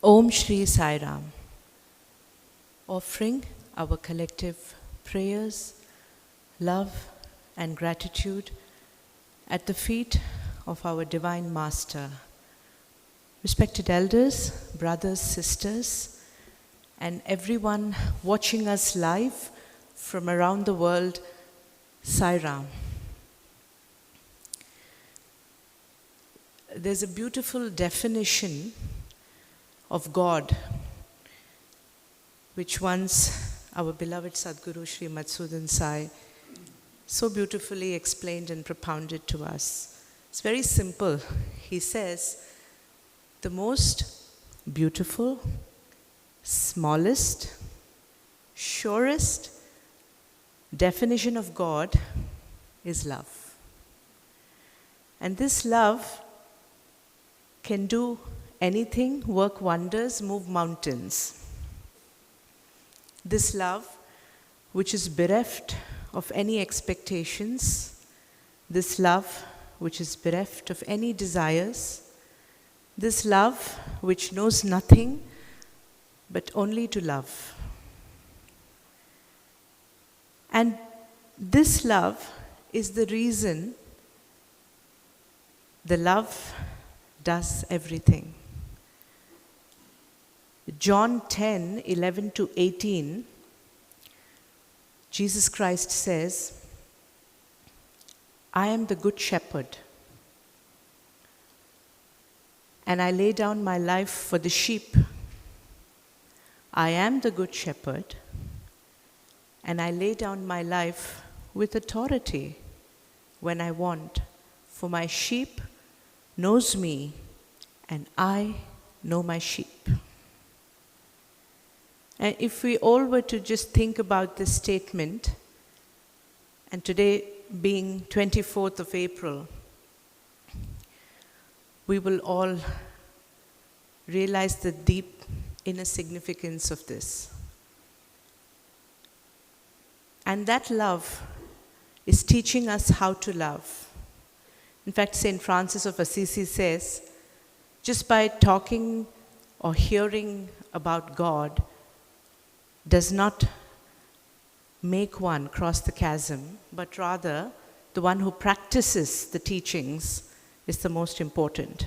Om Shri Sai Ram. Offering our collective prayers, love and gratitude at the feet of our Divine Master. Respected elders, brothers, sisters, and everyone watching us live from around the world, Sai Ram. There's a beautiful definition of God, which once our beloved Sadguru Sri Madhusudan Sai so beautifully explained and propounded to us. It's very simple. He says, the most beautiful, smallest, surest definition of God is love. And this love can do anything, work wonders, move mountains. This love, which is bereft of any expectations, this love, which is bereft of any desires, this love, which knows nothing but only to love. And this love is the reason the love does everything. John 10, 11 to 18, Jesus Christ says, I am the good shepherd, and I lay down my life for the sheep. I am the good shepherd, and I lay down my life with authority when I want, for my sheep knows me, and I know my sheep. And if we all were to just think about this statement, and today being 24th of April, we will all realize the deep inner significance of this. And that love is teaching us how to love. In fact, St. Francis of Assisi says, just by talking or hearing about God does not make one cross the chasm, but rather the one who practices the teachings is the most important.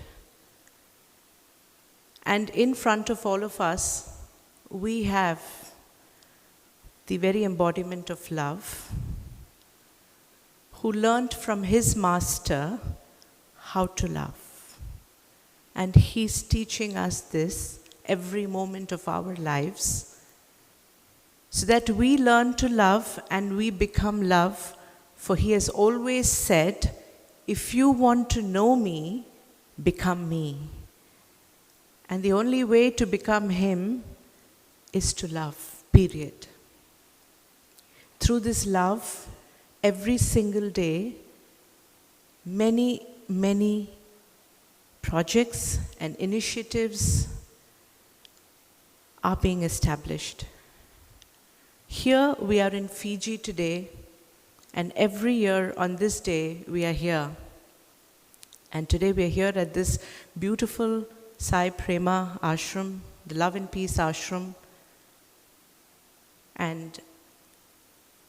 And in front of all of us, we have the very embodiment of love, who learned from his master how to love. And he's teaching us this every moment of our lives, so that we learn to love and we become love. For he has always said, if you want to know me, become me. And the only way to become him is to love, period. Through this love, every single day, many, many projects and initiatives are being established. Here we are in Fiji today, and every year on this day we are here. And today we are here at this beautiful Sai Prema Ashram, the Love and Peace Ashram. And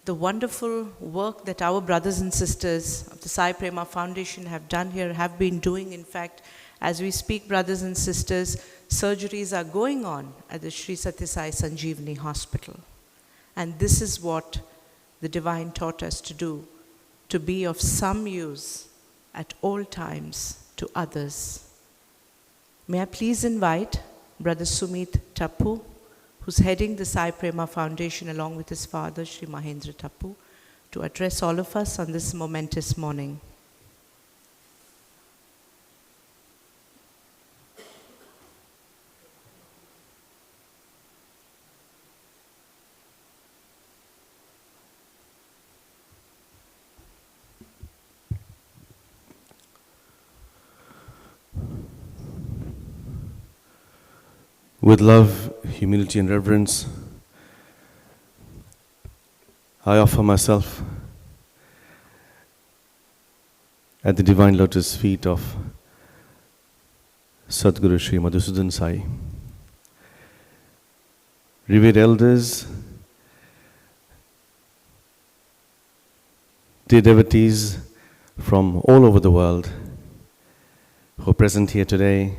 the wonderful work that our brothers and sisters of the Sai Prema Foundation have done here, have been doing. In fact, as we speak, brothers and sisters, surgeries are going on at the Sri Sathya Sai Sanjeevani Hospital. And this is what the Divine taught us to do, to be of some use at all times to others. May I please invite Brother Sumit Tapu, who's heading the Sai Prema Foundation along with his father, Sri Mahendra Tapu, to address all of us on this momentous morning. With love, humility and reverence, I offer myself at the divine lotus feet of Sadguru Sri Madhusudan Sai, revered elders, dear devotees from all over the world who are present here today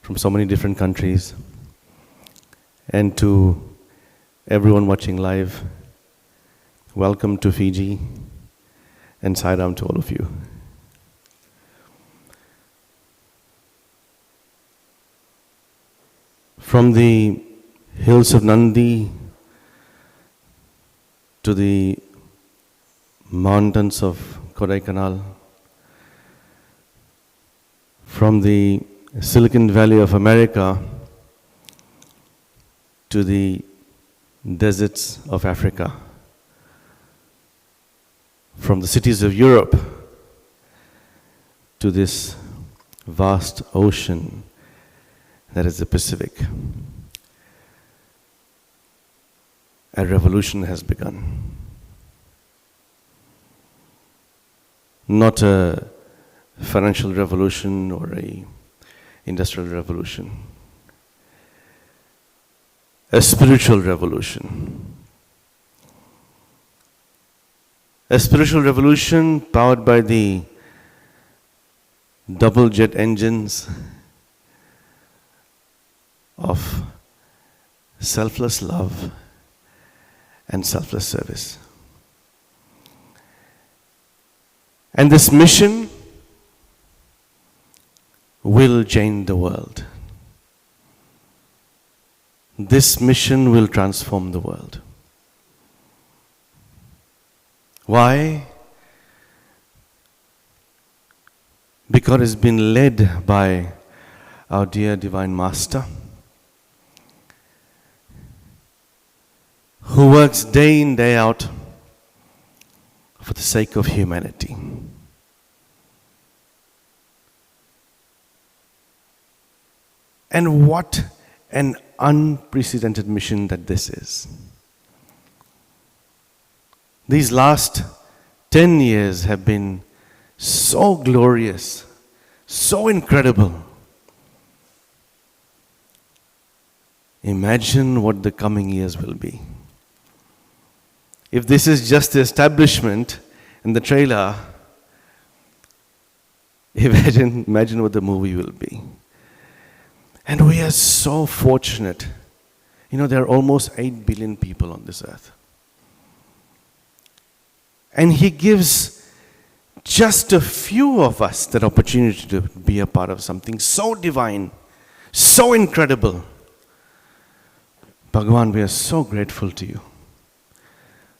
from so many different countries, and to everyone watching live, welcome to Fiji and Sai Ram to all of you. From the hills of Nandi to the mountains of Kodaikanal, from the Silicon Valley of America to the deserts of Africa, from the cities of Europe to this vast ocean that is the Pacific, a revolution has begun. Not a financial revolution or a industrial revolution. A spiritual revolution. A spiritual revolution powered by the double jet engines of selfless love and selfless service. And this mission will change the world. This mission will transform the world. Why? Because it's been led by our dear Divine Master, who works day in, day out for the sake of humanity. And what an unprecedented mission that this is. These last 10 years have been so glorious, so incredible. Imagine what the coming years will be. If this is just the establishment and the trailer, imagine what the movie will be. And we are so fortunate. You know, there are almost 8 billion people on this earth. And He gives just a few of us that opportunity to be a part of something so divine, so incredible. Bhagavan, we are so grateful to you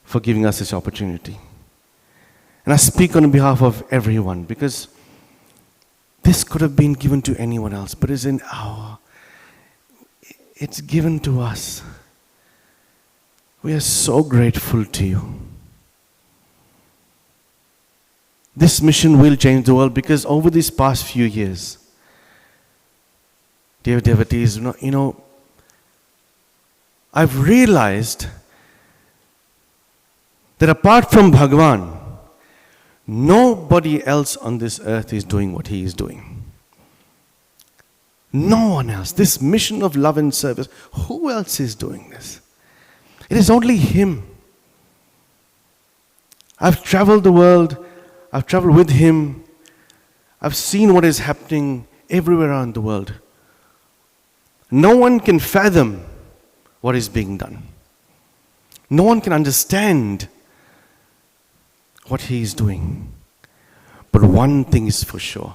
for giving us this opportunity. And I speak on behalf of everyone, because this could have been given to anyone else, but it's given to us. We are so grateful to you. This mission will change the world, because over these past few years, dear devotees, I've realized that apart from Bhagavan, nobody else on this earth is doing what He is doing. No one else. This mission of love and service, who else is doing this? It is only Him. I've traveled the world, I've traveled with Him, I've seen what is happening everywhere around the world. No one can fathom what is being done. No one can understand what He is doing. But one thing is for sure.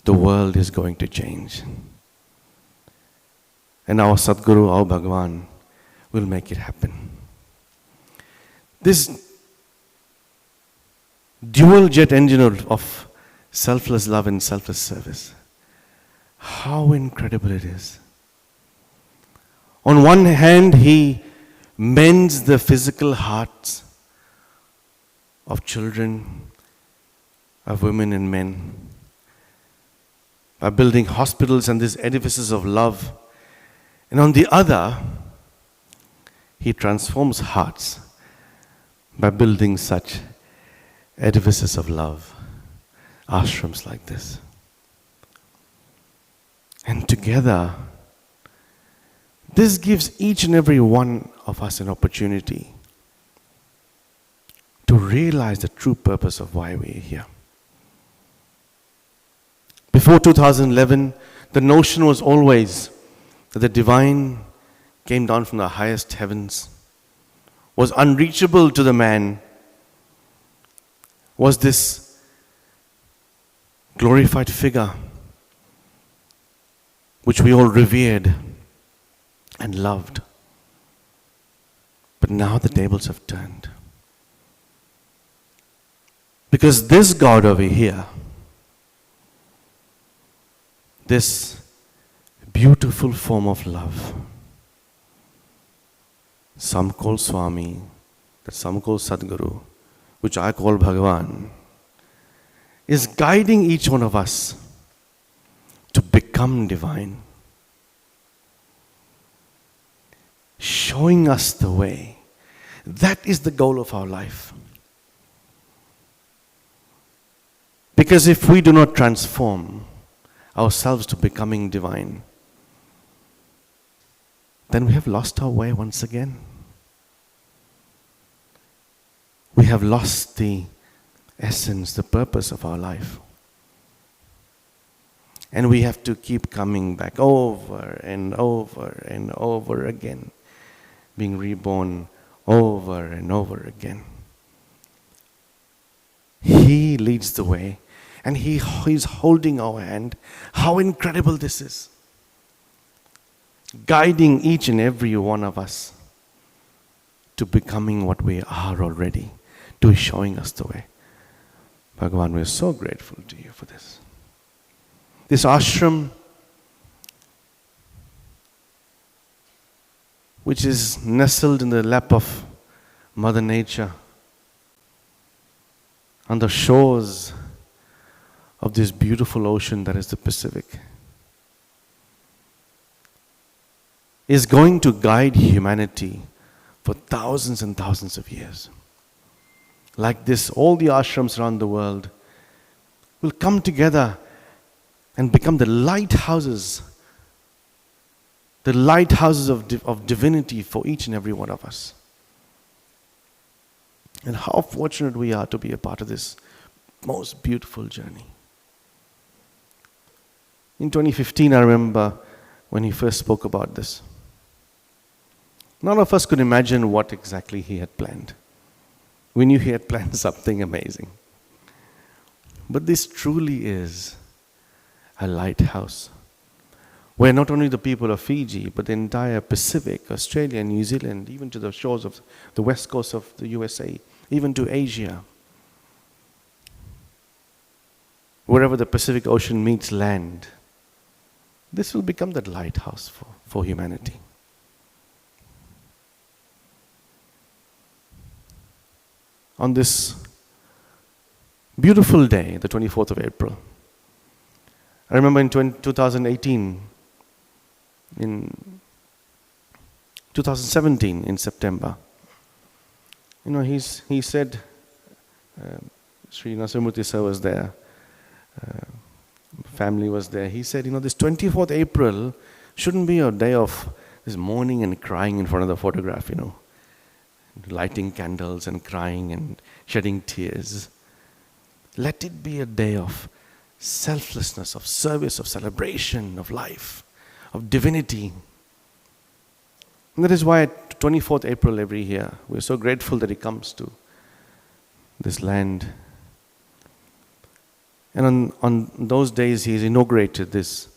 The world is going to change. And our Sadguru, our Bhagavan, will make it happen. This dual jet engine of selfless love and selfless service, how incredible it is. On one hand, He mends the physical hearts of children, of women and men, by building hospitals and these edifices of love. And on the other, He transforms hearts by building such edifices of love, ashrams like this. And together, This gives each and every one of us an opportunity to realize the true purpose of why we are here. Before 2011, the notion was always that the divine came down from the highest heavens, was unreachable to the man, was this glorified figure which we all revered and loved. But now the tables have turned. Because this God over here, this beautiful form of love, some call Swami, that some call Sadguru, which I call Bhagavan, is guiding each one of us to become divine, showing us the way. That is the goal of our life. Because if we do not transform ourselves to becoming divine, then we have lost our way once again. We have lost the essence, the purpose of our life. And we have to keep coming back over and over and over again, being reborn over and over again. He leads the way, and He is holding our hand. How incredible this is. Guiding each and every one of us to becoming what we are already, to showing us the way. Bhagavan, we are so grateful to you for this. This ashram, which is nestled in the lap of Mother Nature, on the shores of this beautiful ocean that is the Pacific, is going to guide humanity for thousands and thousands of years. Like this, all the ashrams around the world will come together and become the lighthouses of divinity for each and every one of us. And how fortunate we are to be a part of this most beautiful journey. In 2015, I remember when he first spoke about this. None of us could imagine what exactly he had planned. We knew he had planned something amazing. But this truly is a lighthouse where not only the people of Fiji, but the entire Pacific, Australia, New Zealand, even to the shores of the west coast of the USA, even to Asia, wherever the Pacific Ocean meets land, this will become that lighthouse for humanity. On this beautiful day, the 24th of April, I remember in 2018, in 2017, in September, he said, Sri Nasarmurti sir was there, family was there. He said, this 24th April shouldn't be a day of this mourning and crying in front of the photograph, lighting candles and crying and shedding tears. Let it be a day of selflessness, of service, of celebration, of life, of divinity. And that is why 24th April every year, we're so grateful that he comes to this land. And on those days, he's inaugurated this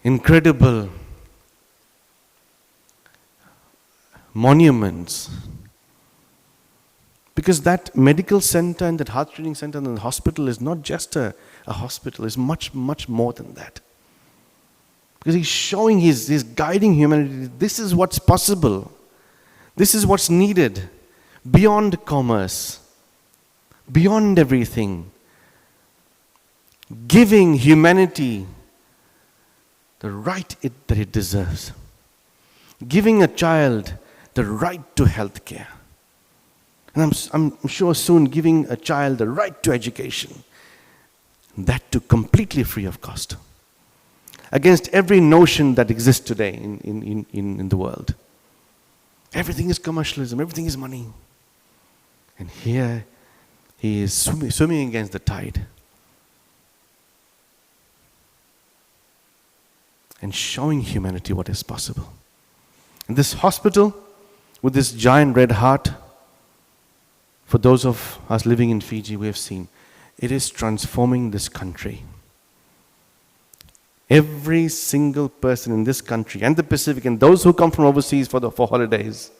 incredible monuments. Because that medical center and that heart training center and the hospital is not just a hospital, it's much, much more than that. Because he's showing, he's guiding humanity. This is what's possible. This is what's needed. Beyond commerce. Beyond everything. Giving humanity the right that it deserves. Giving a child the right to health care. And I'm sure soon giving a child the right to education. That too completely free of cost. against every notion that exists today in the world. Everything is commercialism, everything is money. And here he is swimming against the tide and showing humanity what is possible. In this hospital, with this giant red heart, for those of us living in Fiji, we have seen, it is transforming this country. Every single person in this country and the Pacific, and those who come from overseas for holidays,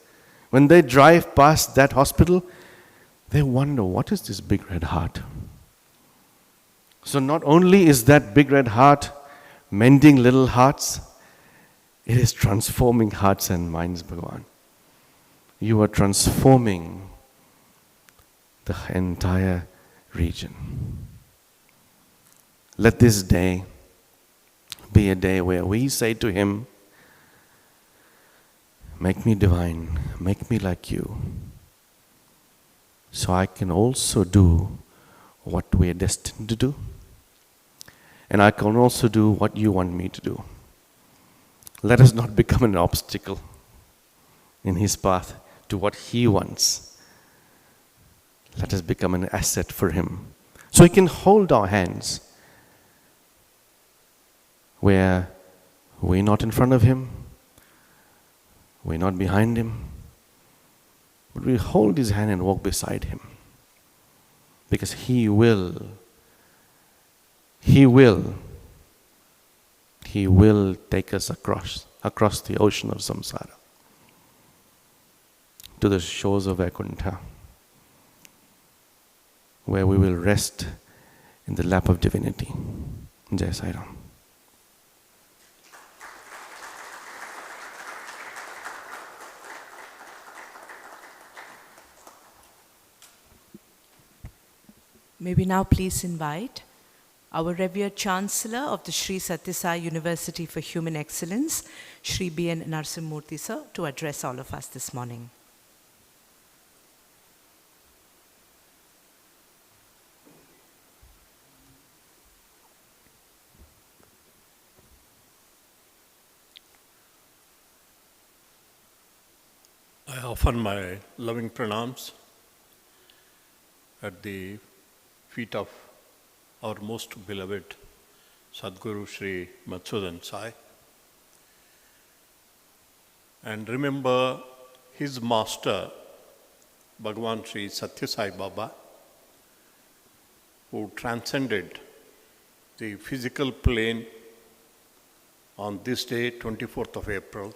when they drive past that hospital, they wonder, what is this big red heart? So not only is that big red heart mending little hearts, it is transforming hearts and minds, Bhagavan. You are transforming the entire region. Let this day be a day where we say to him, make me divine, make me like you, so I can also do what we are destined to do. And I can also do what you want me to do. Let us not become an obstacle in his path to what he wants. Let us become an asset for him, so he can hold our hands where we're not in front of him, we're not behind him, but we hold his hand and walk beside him. Because he will take us across the ocean of samsara to the shores of Vaikuntha, where we will rest in the lap of divinity. Jai Sai Ram. May we now please invite our revered Chancellor of the Sri Sathya Sai University for Human Excellence, Sri B.N. Narasimhamurthy sir, to address all of us this morning. I offer my loving pranams at the feet of our most beloved Sadguru Sri Madhusudan Sai, and remember his master Bhagavan Sri Sathya Sai Baba, who transcended the physical plane on this day, 24th of April,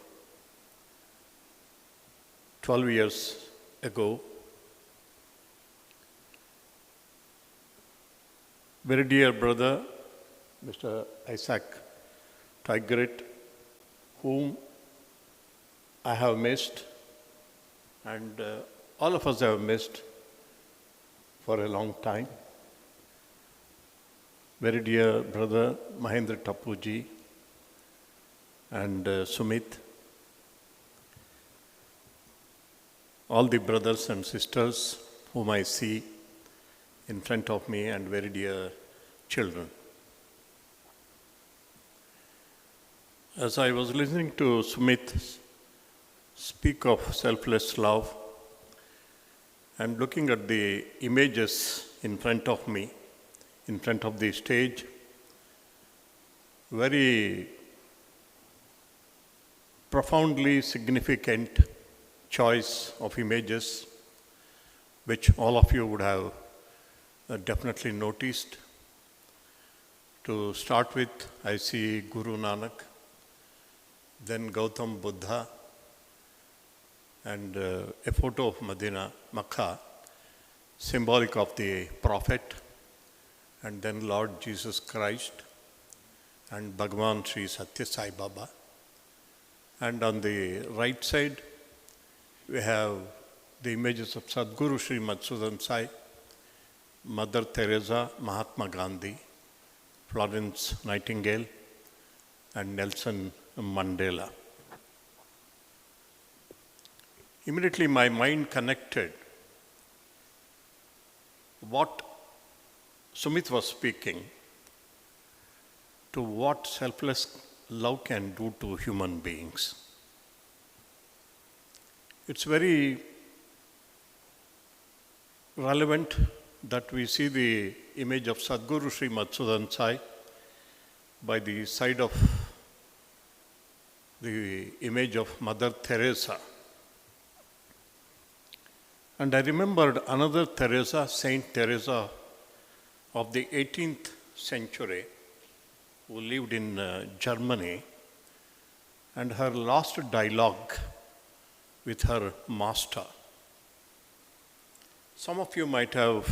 12 years ago. Very dear brother, Mr. Isaac Tigrit, whom I have missed, and all of us have missed for a long time. Very dear brother Mahendra Tapuji and Sumit, all the brothers and sisters whom I see in front of me, and very dear children. As I was listening to Sumit speak of selfless love and looking at the images in front of me, in front of the stage, very profoundly significant choice of images, which all of you would have definitely noticed. To start with, I see Guru Nanak, then Gautam Buddha, and a photo of Medina, Makkah, symbolic of the Prophet, and then Lord Jesus Christ, and Bhagavan Sri Sathya Sai Baba. And on the right side, we have the images of Sadguru Sri Madhusudan Sai, Mother Teresa, Mahatma Gandhi, Florence Nightingale, and Nelson Mandela. Immediately my mind connected what Sumit was speaking, to what selfless love can do to human beings. It's very relevant that we see the image of Sadguru Sri Madhusudan Sai by the side of the image of Mother Teresa. And I remembered another Teresa, Saint Teresa of the 18th century, who lived in Germany, and her last dialogue with her master. Some of you might have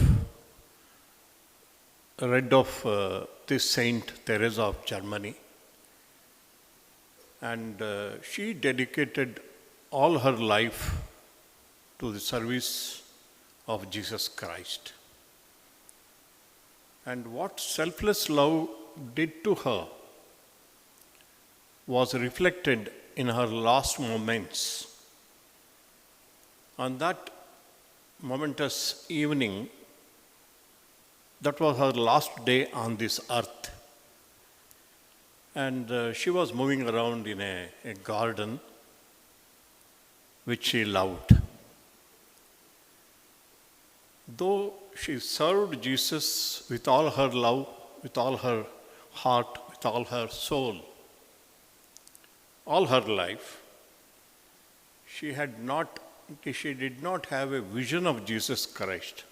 read of this Saint Teresa of Germany, and she dedicated all her life to the service of Jesus Christ. And what selfless love did to her was reflected in her last moments. On that momentous evening, that was her last day on this earth. And she was moving around in a garden which she loved. Though she served Jesus with all her love, with all her heart, with all her soul, all her life, she did not have a vision of Jesus Christ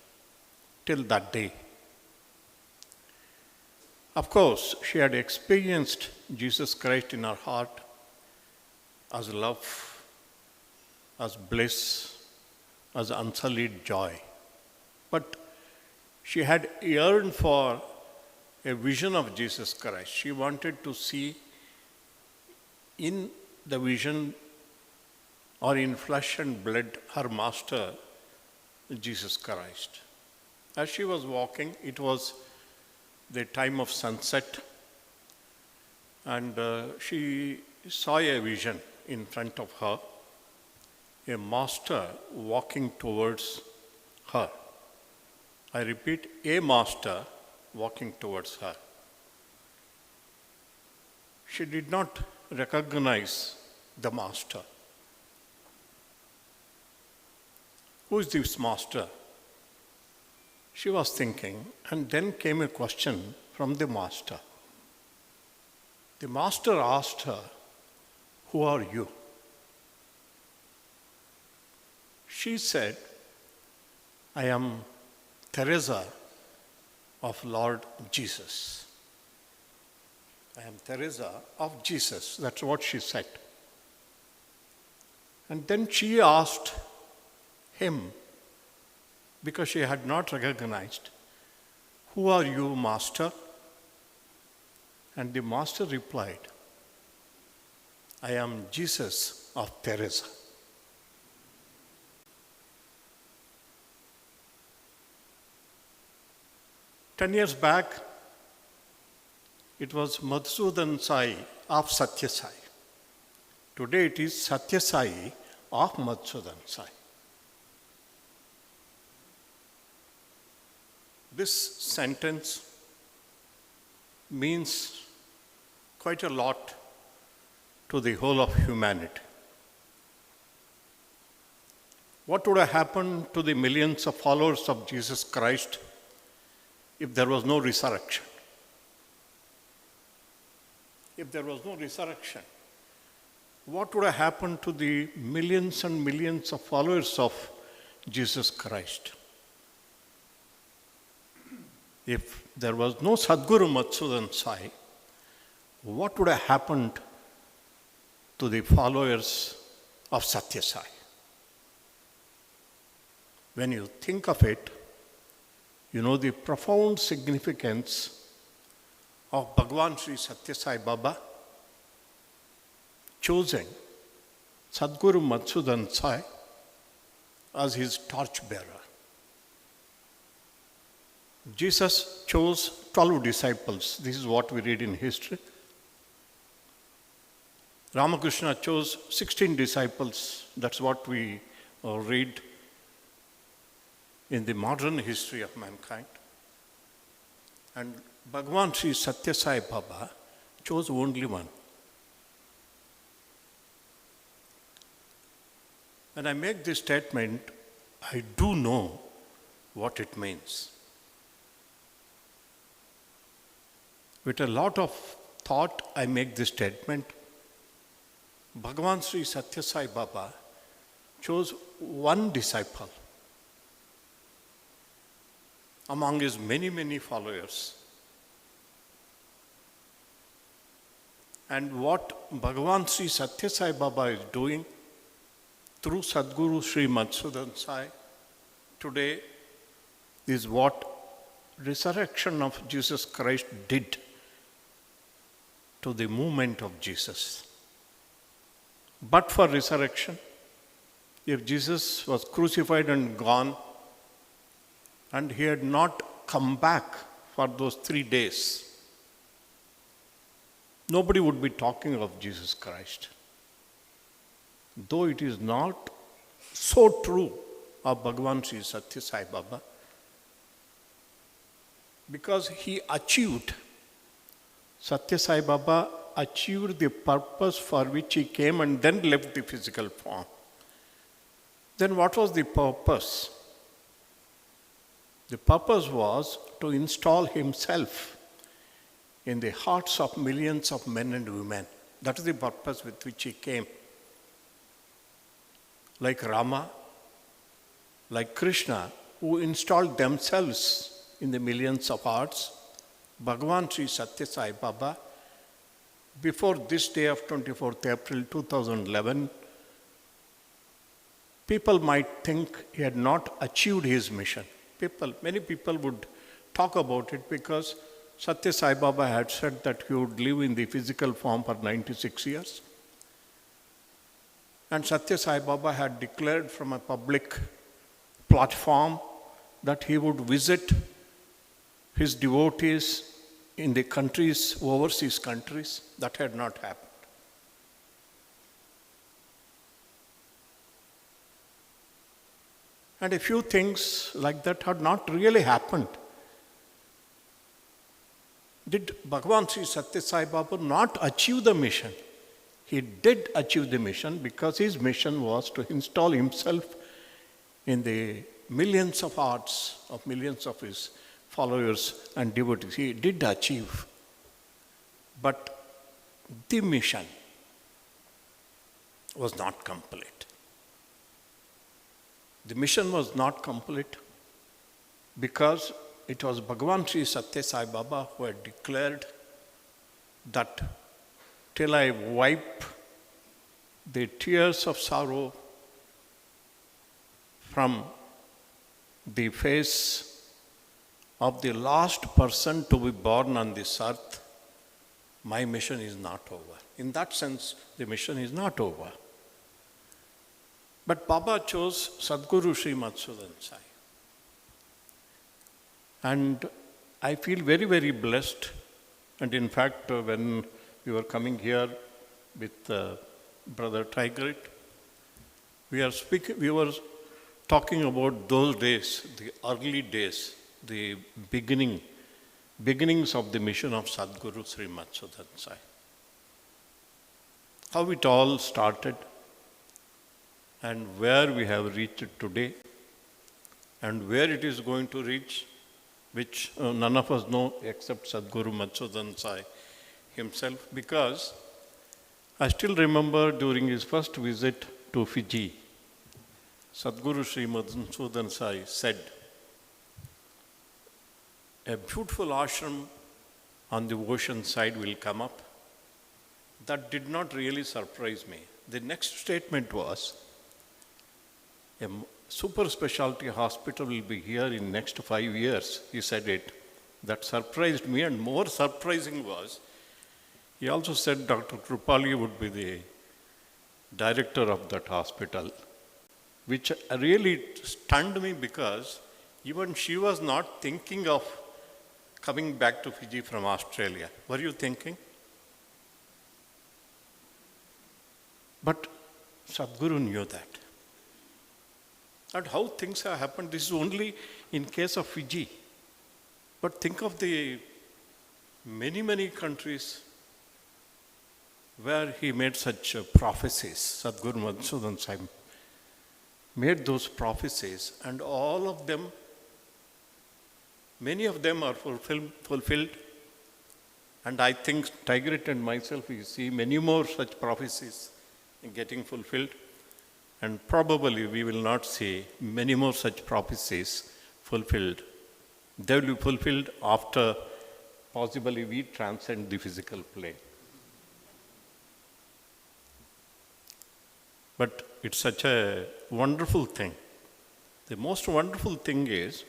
till that day. Of course, she had experienced Jesus Christ in her heart as love, as bliss, as unsullied joy. But she had yearned for a vision of Jesus Christ. She wanted to see in the vision or in flesh and blood her master, Jesus Christ. As she was walking, it was the time of sunset, and she saw a vision in front of her, a master walking towards her. I repeat, a master walking towards her. She did not recognize the master. Who is this master? She was thinking, and then came a question from the master. The master asked her, "Who are you?" She said, "I am Teresa of Lord Jesus." I am Teresa of Jesus. That's what she said. And then she asked him, because she had not recognized, "Who are you, Master?" And the Master replied, "I am Jesus of Teresa." "10 years back, it was Madhusudan Sai of Satya Sai. Today it is Satya Sai of Madhusudan Sai. This sentence means quite a lot to the whole of humanity. What would have happened to the millions of followers of Jesus Christ if there was no resurrection? If there was no resurrection, what would have happened to the millions and millions of followers of Jesus Christ? If there was no Sadguru Madhusudan Sai, what would have happened to the followers of Satya Sai? When you think of it, you know the profound significance of Bhagavan Sri Satya Sai Baba choosing Sadguru Madhusudan Sai as his torchbearer. Jesus chose 12 disciples. This is what we read in history. Ramakrishna chose 16 disciples. That's what we read in the modern history of mankind. And Bhagavan Sri Satya Sai Baba chose only one. When I make this statement, I do know what it means. With a lot of thought, I make this statement. Bhagavan Sri Satya Sai Baba chose one disciple among his many, many followers. And what Bhagavan Sri Satya Sai Baba is doing through Sadguru Sri Madhusudan Sai today is what resurrection of Jesus Christ did to the movement of Jesus. But for resurrection, if Jesus was crucified and gone, and he had not come back for those 3 days, nobody would be talking of Jesus Christ. Though it is not so true of Bhagavan Sri Satya Sai Baba, because he achieved, Satya Sai Baba achieved the purpose for which he came and then left the physical form. Then what was the purpose? The purpose was to install himself in the hearts of millions of men and women. That is the purpose with which he came. Like Rama, like Krishna, who installed themselves in the millions of hearts, Bhagavan Sri Satya Sai Baba, before this day of 24th April 2011, people might think he had not achieved his mission. Many people would talk about it because Satya Sai Baba had said that he would live in the physical form for 96 years. And Satya Sai Baba had declared from a public platform that he would visit his devotees in the countries, overseas countries. That had not happened. And a few things like that had not really happened. Did Bhagavan Sri Satya Sai Baba not achieve the mission? He did achieve the mission because his mission was to install himself in the millions of hearts of millions of his followers and devotees. He did achieve. But the mission was not complete. The mission was not complete because it was Bhagavan Sri Satya Sai Baba who had declared that till I wipe the tears of sorrow from the face of the last person to be born on this earth, my mission is not over. In that sense, the mission is not over. But Baba chose Sadguru Sri Madhusudan Sai. And I feel very, very blessed. And in fact, when we were coming here with Brother Tigrit, we were talking about those days, the early days, the beginnings of the mission of Sadguru Sri Madhusudan Sai. How it all started and where we have reached today and where it is going to reach, which none of us know except Sadguru Madhusudan Sai himself, because I still remember during his first visit to Fiji, Sadguru Sri Madhusudan Sai said, a beautiful ashram on the ocean side will come up. That did not really surprise me. The next statement was, a super specialty hospital will be here in next 5 years. He said it. That surprised me, and more surprising was, he also said Dr. Krupali would be the director of that hospital, which really stunned me because even she was not thinking of coming back to Fiji from Australia. Were you thinking? But Sadguru knew that. And how things have happened, this is only in case of Fiji. But think of the many, many countries where he made such prophecies. Sadguru Madhusudan Sai made those prophecies, and all of them, many of them are fulfilled. And I think Tigrit and myself, we see many more such prophecies getting fulfilled. And probably we will not see many more such prophecies fulfilled. They will be fulfilled after possibly we transcend the physical plane. But it's such a wonderful thing. The most wonderful thing is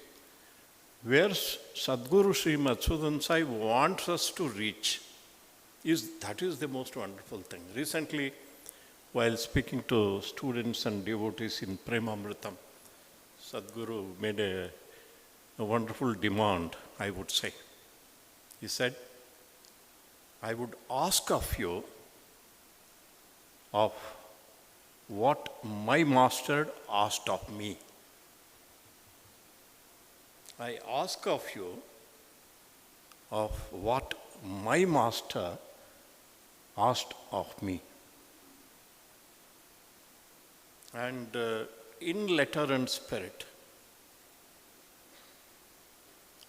where Sadguru Sri Madhusudan Sai wants us to reach. That is the most wonderful thing. Recently, while speaking to students and devotees in Prema Amritam, Sadguru made a wonderful demand, I would say. He said, I would ask of you of what my master asked of me. I ask of you of what my master asked of me. And in letter and spirit,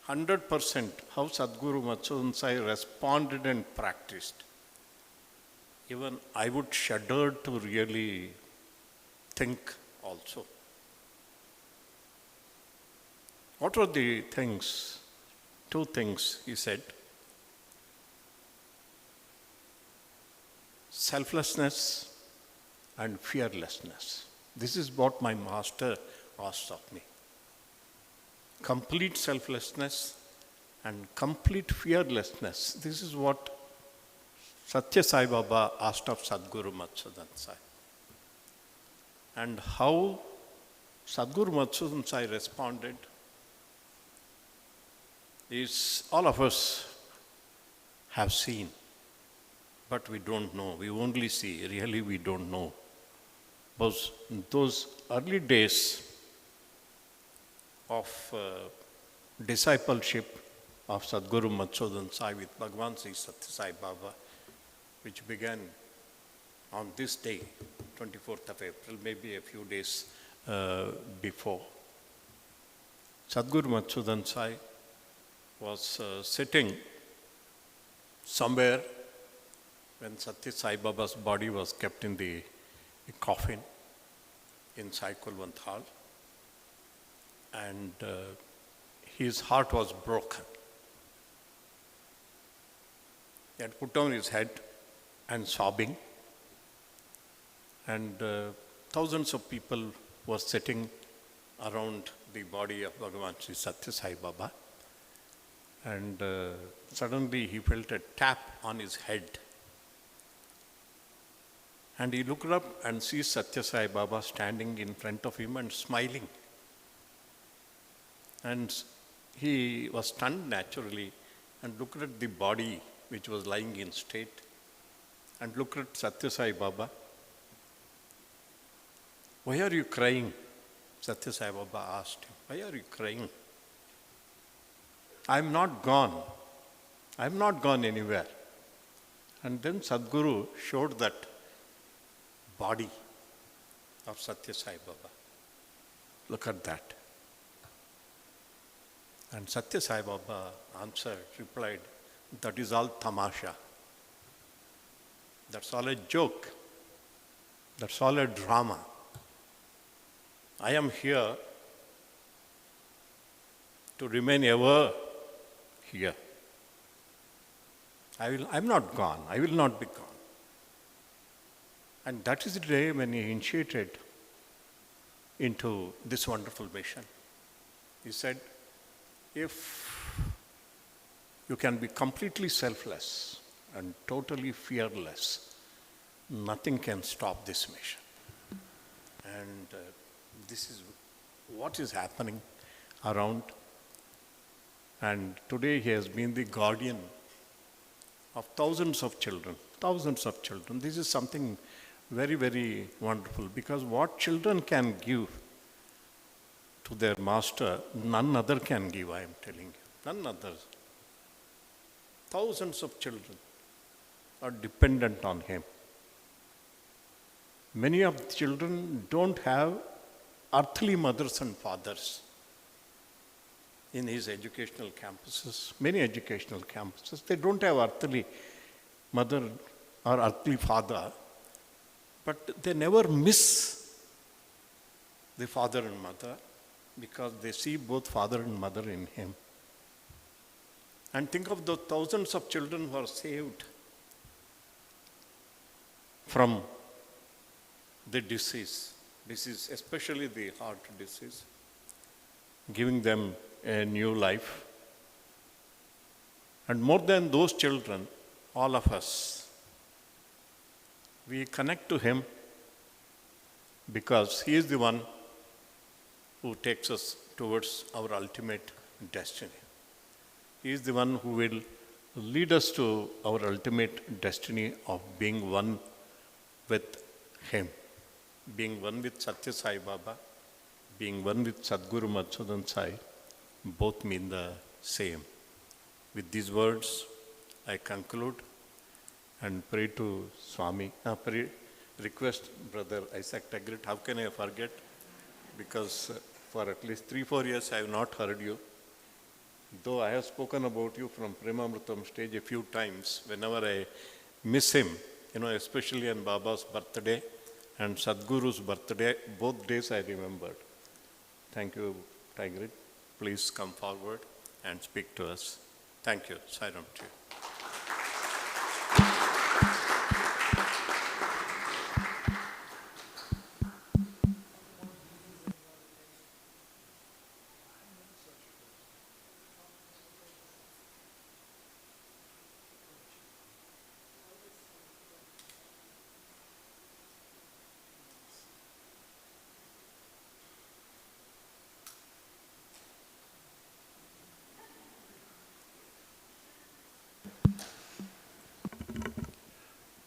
100% how Sadguru Madhusudan Sai responded and practiced. Even I would shudder to really think also. What were the things? Two things he said. Selflessness and fearlessness. This is what my master asked of me. Complete selflessness and complete fearlessness. This is what Satya Sai Baba asked of Sadguru Madhusudan Sai. And how Sadguru Madhusudan Sai responded is all of us have seen, but we don't know. We only see, really we don't know. Those early days of discipleship of Sadguru Madhusudan Sai with Bhagavan Sri Satya Sai Baba, which began on this day, 24th of April, maybe a few days before. Sadguru Madhusudan Sai was sitting somewhere when Satya Sai Baba's body was kept in the coffin inside Kulwant Hall, and his heart was broken. He had put down his head and sobbing, and thousands of people were sitting around the body of Bhagavan Sri Satya Sai Baba, and suddenly he felt a tap on his head. And he looked up and sees Satya Sai Baba standing in front of him and smiling. And he was stunned naturally and looked at the body which was lying in state and looked at Satya Sai Baba. Why are you crying? Satya Sai Baba asked him. Why are you crying? I'm not gone. I'm not gone anywhere. And then Sadguru showed that body of Satya Sai Baba. Look at that. And Satya Sai Baba answered, replied, that is all tamasha. That's all a joke. That's all a drama. I am here to remain ever here. I'm not gone. I will not be gone. And that is the day when he initiated into this wonderful mission. He said, if you can be completely selfless and totally fearless, nothing can stop this mission. And this is what is happening around. And today he has been the guardian of thousands of children. Thousands of children. This is something very, very wonderful, because what children can give to their master, none other can give, I am telling you. None other. Thousands of children are dependent on him. Many of the children don't have earthly mothers and fathers in his educational campuses. Many educational campuses, they don't have earthly mother or earthly father, but they never miss the father and mother because they see both father and mother in him. And think of the thousands of children who are saved from the disease, especially the heart disease, giving them a new life. And more than those children, all of us, we connect to him because he is the one who takes us towards our ultimate destiny. He is the one who will lead us to our ultimate destiny of being one with him, being one with Satya Sai Baba, being one with Sadguru Madhusudan Sai. Both mean the same. With these words, I conclude and pray to Swami, request Brother Isaac Taggart. How can I forget? Because for at least 3-4 years I have not heard you. Though I have spoken about you from Prema Amritam stage a few times, whenever I miss him, especially on Baba's birthday and Sadguru's birthday, both days I remembered. Thank you, Taggart. Please come forward and speak to us. Thank you. Sai Ram to you.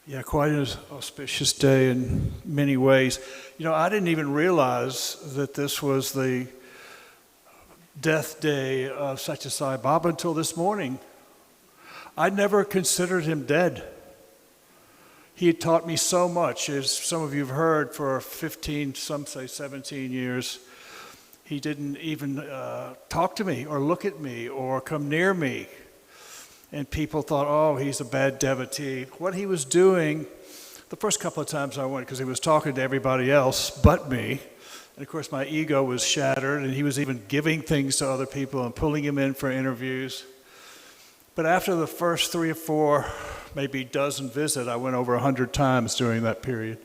Yeah, quite an auspicious day in many ways. I didn't even realize that this was the death day of Satya Sai Baba until this morning. I'd never considered him dead. He had taught me so much, as some of you have heard, for 15, some say 17 years. He didn't even talk to me or look at me or come near me. And people thought, oh, he's a bad devotee. What he was doing, the first couple of times I went, because he was talking to everybody else but me. And of course, my ego was shattered, and he was even giving things to other people and pulling him in for interviews. But after the first 3 or 4, maybe dozen visit, I went over 100 times during that period.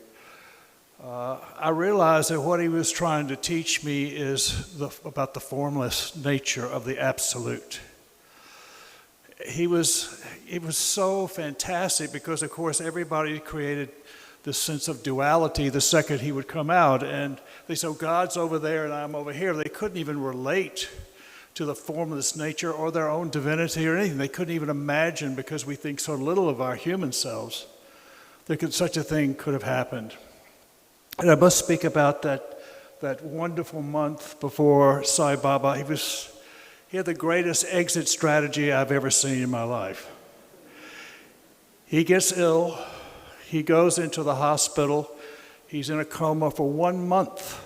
I realized that what he was trying to teach me is about the formless nature of the absolute. It was so fantastic because, of course, everybody created this sense of duality the second he would come out. And they said, oh, God's over there and I'm over here. They couldn't even relate to the formless nature or their own divinity or anything. They couldn't even imagine, because we think so little of our human selves, that such a thing could have happened. And I must speak about that wonderful month before Sai Baba. He had the greatest exit strategy I've ever seen in my life. He gets ill. He goes into the hospital. He's in a coma for 1 month.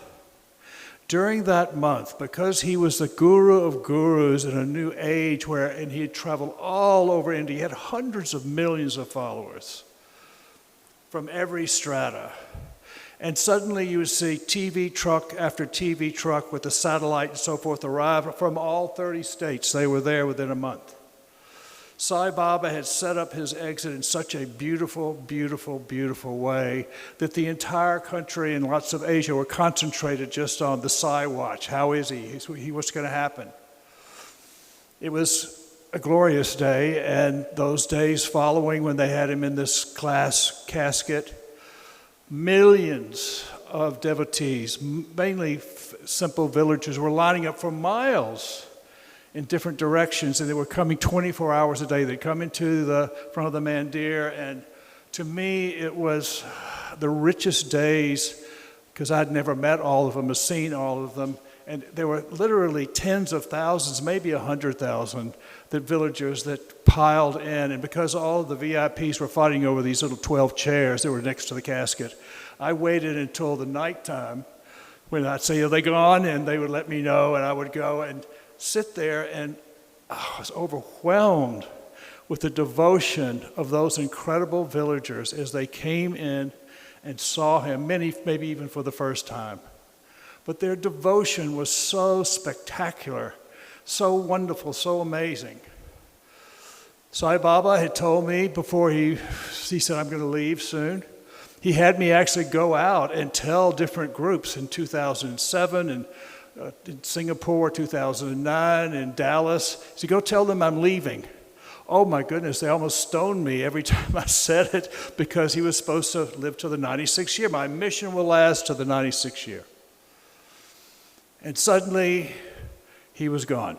During that month, because he was the guru of gurus in a new age and he had traveled all over India, he had hundreds of millions of followers from every strata. And suddenly you would see TV truck after TV truck with the satellite and so forth arrive from all 30 states. They were there within a month. Sai Baba had set up his exit in such a beautiful, beautiful, beautiful way that the entire country and lots of Asia were concentrated just on the Sai watch. How is he? What's going to happen? It was a glorious day, and those days following, when they had him in this glass casket, millions of devotees, mainly simple villagers, were lining up for miles in different directions, and they were coming 24 hours a day. They'd come into the front of the mandir, and to me it was the richest days, because I'd never met all of them or seen all of them, and there were literally tens of thousands, maybe 100,000 villagers that piled in, and because all of the VIPs were fighting over these little 12 chairs that were next to the casket, I waited until the nighttime when I'd say, are they gone? And they would let me know, and I would go and sit there, and I was overwhelmed with the devotion of those incredible villagers as they came in and saw him, many maybe even for the first time. But their devotion was so spectacular, so wonderful, so amazing. Sai Baba had told me before he said, I'm going to leave soon. He had me actually go out and tell different groups in 2007 and in Singapore, 2009, in Dallas. He said, go tell them I'm leaving. Oh my goodness, they almost stoned me every time I said it because he was supposed to live to the 96th year. My mission will last to the 96th year. And suddenly, he was gone.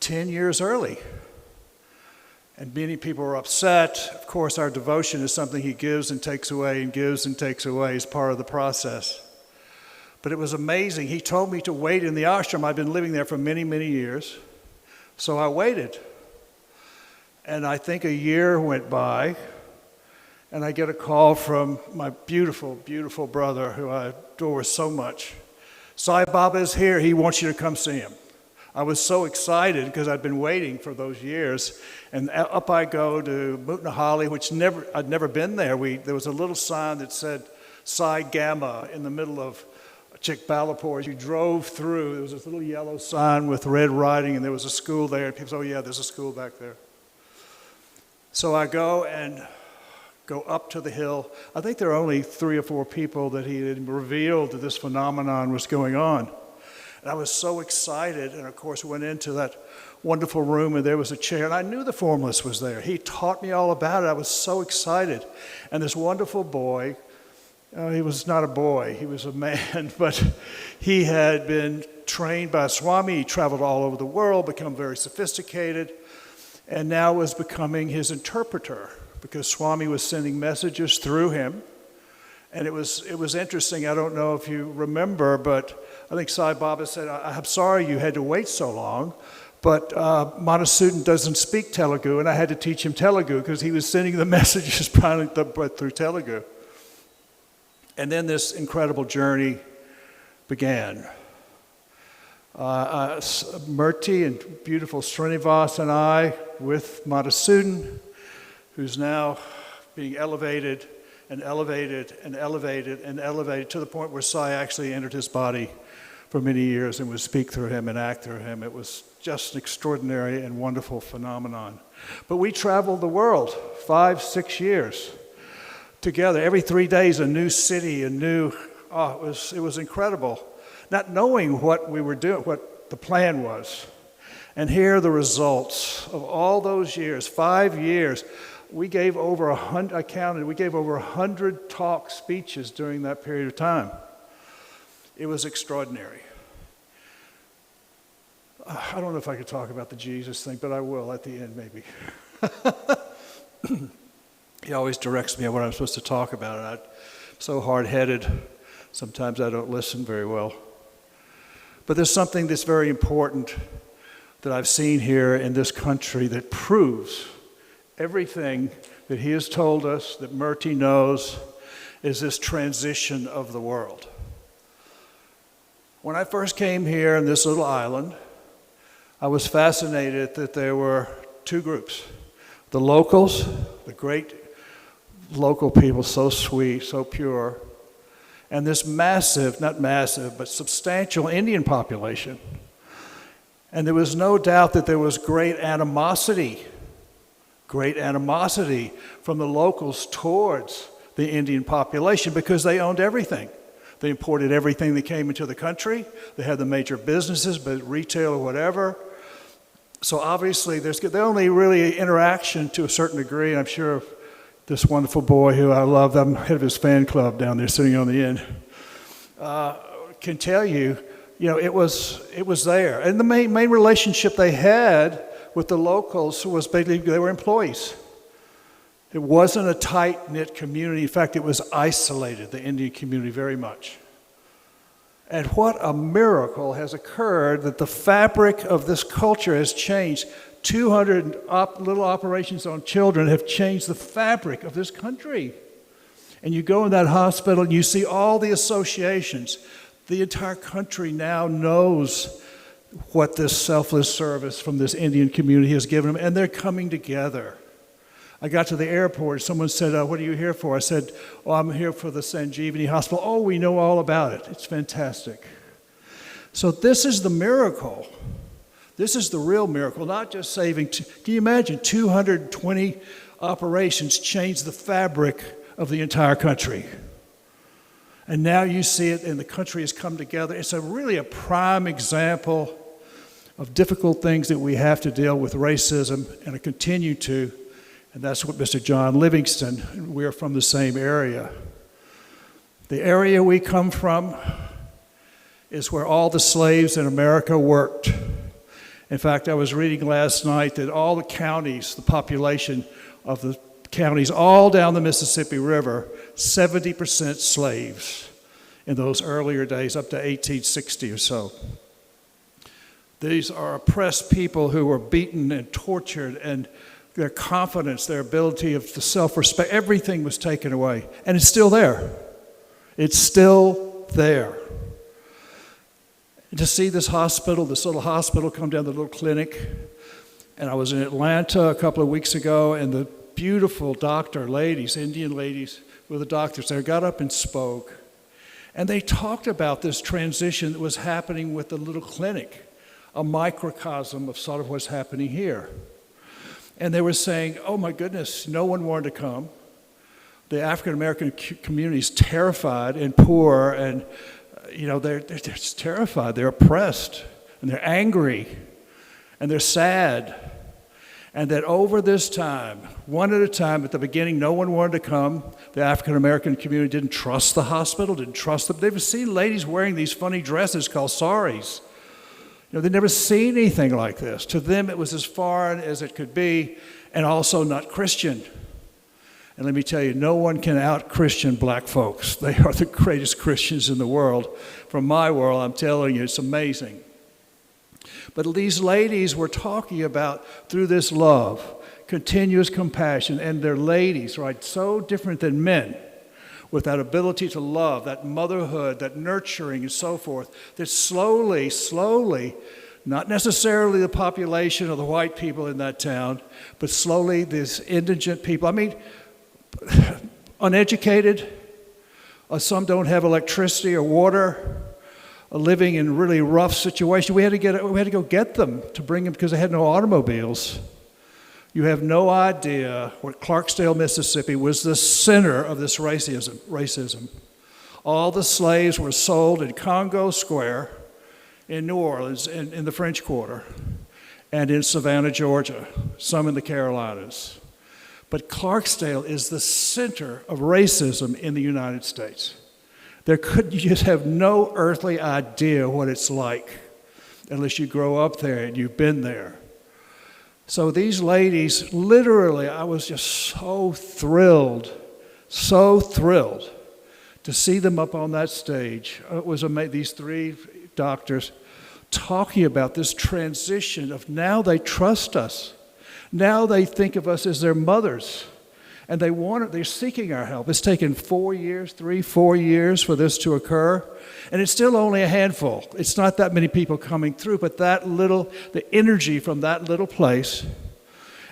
10 years early. And many people were upset. Of course, our devotion is something he gives and takes away and gives and takes away as part of the process. But it was amazing. He told me to wait in the ashram. I've been living there for many, many years. So I waited. And I think a year went by, and I get a call from my beautiful, beautiful brother who I adore so much. Sai Baba is here. He wants you to come see him. I was so excited because I'd been waiting for those years. And up I go to Mutnahali, which I'd never been there. There was a little sign that said Sai Gamma in the middle of Chikbalapur. As you drove through, there was this little yellow sign with red writing, and there was a school there. And people said, oh yeah, there's a school back there. So I go up to the hill. I think there are only 3 or 4 people that he had revealed that this phenomenon was going on. And I was so excited, and of course went into that wonderful room, and there was a chair, and I knew the formless was there. He taught me all about it. I was so excited. And this wonderful boy, he was not a boy, he was a man, but he had been trained by Swami. He traveled all over the world, become very sophisticated, and now was becoming his interpreter because Swami was sending messages through him. And it was interesting. I don't know if you remember, but I think Sai Baba said, I'm sorry you had to wait so long, but Madhusudan doesn't speak Telugu, and I had to teach him Telugu because he was sending the messages probably through Telugu. And then this incredible journey began. Murti and beautiful Srinivas and I with Madhusudan, who's now being elevated and elevated and elevated and elevated to the point where Sai actually entered his body for many years and would speak through him and act through him. It was just an extraordinary and wonderful phenomenon. But we traveled the world 5, 6 years together. Every 3 days, a new city, it was incredible. Not knowing what we were doing, what the plan was. And here are the results of all those years, 5 years. We gave over 100, I counted, we gave over 100 talk speeches during that period of time. It was extraordinary. I don't know if I could talk about the Jesus thing, but I will at the end maybe. He always directs me on what I'm supposed to talk about. I'm so hard-headed, sometimes I don't listen very well. But there's something that's very important that I've seen here in this country that proves everything that he has told us, that Murti knows, is this transition of the world. When I first came here in this little island, I was fascinated that there were 2 groups. The locals, the great local people, so sweet, so pure, and this massive, not massive, but substantial Indian population. And there was no doubt that there was great animosity from the locals towards the Indian population because they owned everything. They imported everything that came into the country. They had the major businesses, but retail or whatever. So obviously, the only really interaction to a certain degree, and I'm sure this wonderful boy who I love, I'm head of his fan club down there sitting on the end, can tell you, it was there. And the main relationship they had with the locals was basically they were employees. It wasn't a tight-knit community. In fact, it was isolated, the Indian community, very much. And what a miracle has occurred that the fabric of this culture has changed. 200 little operations on children have changed the fabric of this country. And you go in that hospital and you see all the associations. The entire country now knows what this selfless service from this Indian community has given them, and they're coming together. I got to the airport, someone said, what are you here for? I said, oh, I'm here for the Sanjeevani Hospital. Oh, we know all about it. It's fantastic. So this is the miracle. This is the real miracle, not just saving. Can you imagine 220 operations change the fabric of the entire country? And now you see it, and the country has come together. It's really a prime example of difficult things that we have to deal with racism and continue to. And that's what Mr. John Livingston, we're from the same area. The area we come from is where all the slaves in America worked. In fact, I was reading last night that all the counties, the population of the counties all down the Mississippi River, 70% slaves in those earlier days, up to 1860 or so. These are oppressed people who were beaten and tortured, and their confidence, their ability of the self-respect, everything was taken away. And it's still there. It's still there. And to see this hospital, this little hospital come down, the little clinic, and I was in Atlanta a couple of weeks ago, and the beautiful doctor ladies, Indian ladies, who were the doctors there, got up and spoke. And they talked about this transition that was happening with the little clinic, a microcosm of sort of what's happening here. And they were saying, oh my goodness, no one wanted to come. The African-American community is terrified and poor, and they're just terrified. They're oppressed, and they're angry, and they're sad. And that over this time, one at a time, at the beginning, no one wanted to come. The African-American community didn't trust the hospital, didn't trust them. They've seen ladies wearing these funny dresses called saris. They'd never seen anything like this. To them, it was as foreign as it could be, and also not Christian. And let me tell you, no one can out-Christian black folks. They are the greatest Christians in the world. From my world, I'm telling you, it's amazing. But these ladies were talking about, through this love, continuous compassion, and they're ladies, right, so different than men, with that ability to love, that motherhood, that nurturing, and so forth, that slowly, not necessarily the population of the white people in that town, but slowly these indigent people, uneducated, some don't have electricity or water, living in really rough situations. We had to go get them to bring them because they had no automobiles. You have no idea what Clarksdale, Mississippi was the center of this racism. All the slaves were sold in Congo Square in New Orleans, in the French Quarter, and in Savannah, Georgia, some in the Carolinas. But Clarksdale is the center of racism in the United States. You just have no earthly idea what it's like unless you grow up there and you've been there. So these ladies, literally, I was just so thrilled to see them up on that stage. It was amazing, these three doctors talking about this transition of now they trust us. Now they think of us as their mothers. And they're seeking our help. It's taken 4 years for this to occur. And it's still only a handful. It's not that many people coming through, but the energy from that little place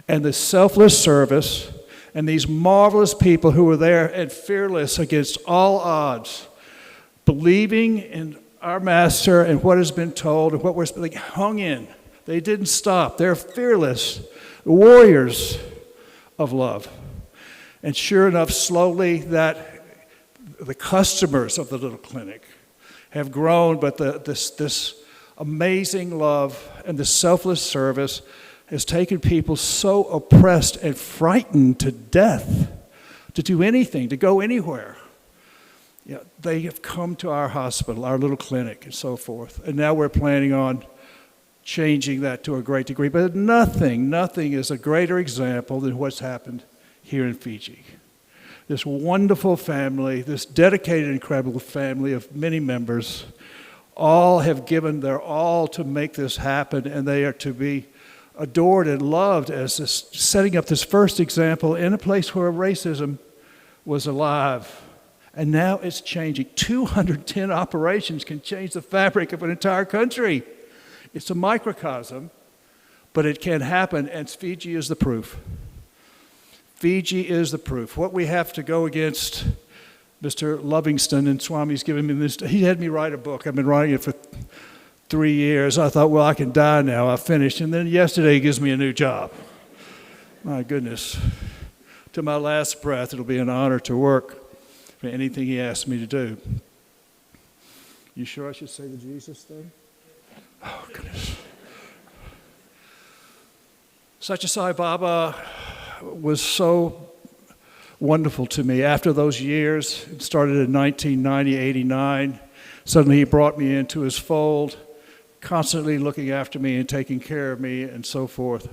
and the selfless service and these marvelous people who were there and fearless against all odds, believing in our Master and what has been told and they hung in. They didn't stop. They're fearless warriors of love. And sure enough, slowly the customers of the little clinic have grown, but this amazing love and the selfless service has taken people so oppressed and frightened to death to do anything, to go anywhere. They have come to our hospital, our little clinic, and so forth. And now we're planning on changing that to a great degree. But nothing is a greater example than what's happened here in Fiji. This wonderful family, this dedicated, incredible family of many members, all have given their all to make this happen, and they are to be adored and loved as this, setting up this first example in a place where racism was alive. And now it's changing. 210 operations can change the fabric of an entire country. It's a microcosm, but it can happen, and Fiji is the proof. Fiji is the proof. What we have to go against, Mr. Livingston, and Swami's given me this, he had me write a book. I've been writing it for 3 years. I thought, well, I can die now. I finished. And then yesterday he gives me a new job. My goodness. To my last breath, it'll be an honor to work for anything he asks me to do. You sure I should say the Jesus thing? Oh, goodness. Sathya Sai Baba was so wonderful to me. After those years, it started in 1990, 89, suddenly he brought me into his fold, constantly looking after me and taking care of me and so forth.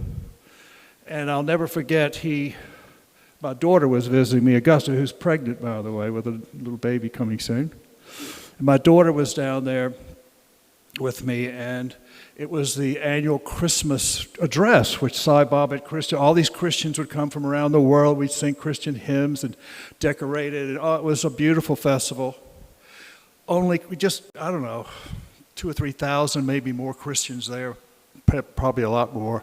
And I'll never forget, my daughter was visiting me, Augusta, who's pregnant, by the way, with a little baby coming soon. And my daughter was down there with me, and it was the annual Christmas address, which Sai Baba at Christian, all these Christians would come from around the world. We'd sing Christian hymns and decorate it. And it was a beautiful festival. Only, I don't know, 2,000 or 3,000, maybe more Christians there, probably a lot more.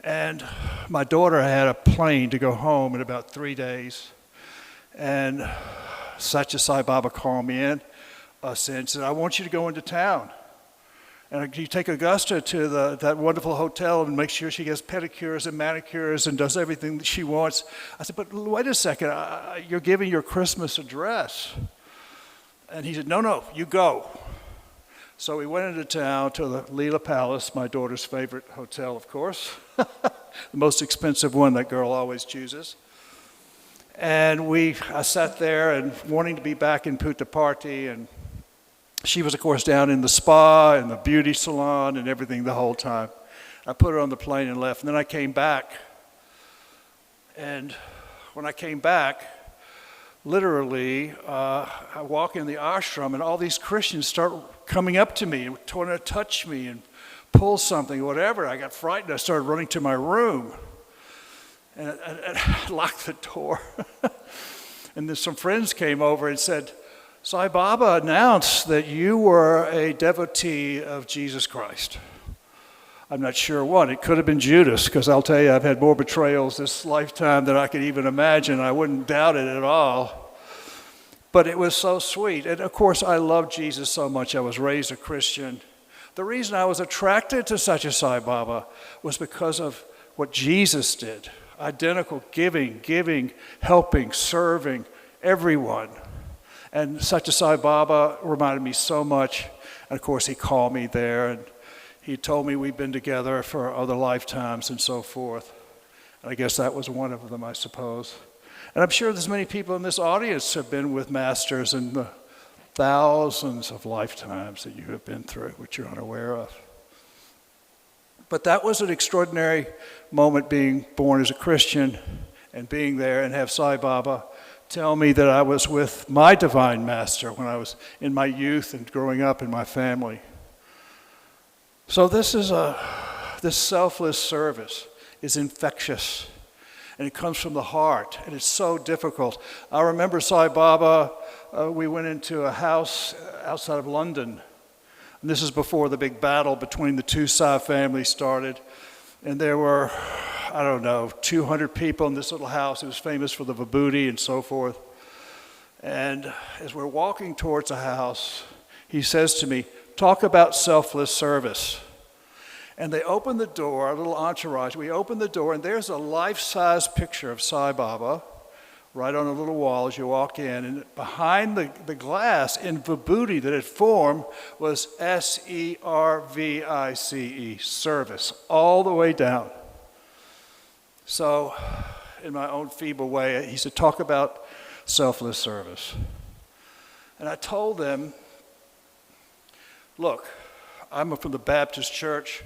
And my daughter had a plane to go home in about 3 days. And Sathya Sai Baba called me in and said, I want you to go into town. And you take Augusta to that wonderful hotel and make sure she gets pedicures and manicures and does everything that she wants. I said, but wait a second, you're giving your Christmas address. And he said, no, you go. So we went into town to the Leela Palace, my daughter's favorite hotel, of course. The most expensive one that girl always chooses. And I sat there and wanting to be back in Puttaparthi, and she was, of course, down in the spa and the beauty salon and everything the whole time. I put her on the plane and left. And then I came back. And when I came back, literally, I walk in the ashram and all these Christians start coming up to me and trying to touch me and pull something, whatever. I got frightened. I started running to my room. And I locked the door. And then some friends came over and said, Sai Baba announced that you were a devotee of Jesus Christ. I'm not sure what. It could have been Judas, because I'll tell you, I've had more betrayals this lifetime than I could even imagine. I wouldn't doubt it at all. But it was so sweet. And of course, I love Jesus so much. I was raised a Christian. The reason I was attracted to Sathya Sai Baba was because of what Jesus did. Identical giving, helping, serving everyone. And Sathya Sai Baba reminded me so much. And of course, he called me there, and he told me we've been together for other lifetimes and so forth. And I guess that was one of them, I suppose. And I'm sure there's many people in this audience who have been with masters in the thousands of lifetimes that you have been through, which you're unaware of. But that was an extraordinary moment, being born as a Christian and being there and have Sai Baba tell me that I was with my divine master when I was in my youth and growing up in my family. So this selfless service is infectious, and it comes from the heart, and it's so difficult. I remember Sai Baba, we went into a house outside of London, and this is before the big battle between the two Sai families started, and there were, 200 people in this little house. It was famous for the vibhuti and so forth. And as we're walking towards the house, he says to me, talk about selfless service. And they open the door, our little entourage, we open the door, and there's a life-size picture of Sai Baba right on a little wall as you walk in. And behind the glass in vibhuti that had formed was SERVICE, service, all the way down. So, in my own feeble way, he said, talk about selfless service. And I told them, look, I'm from the Baptist church.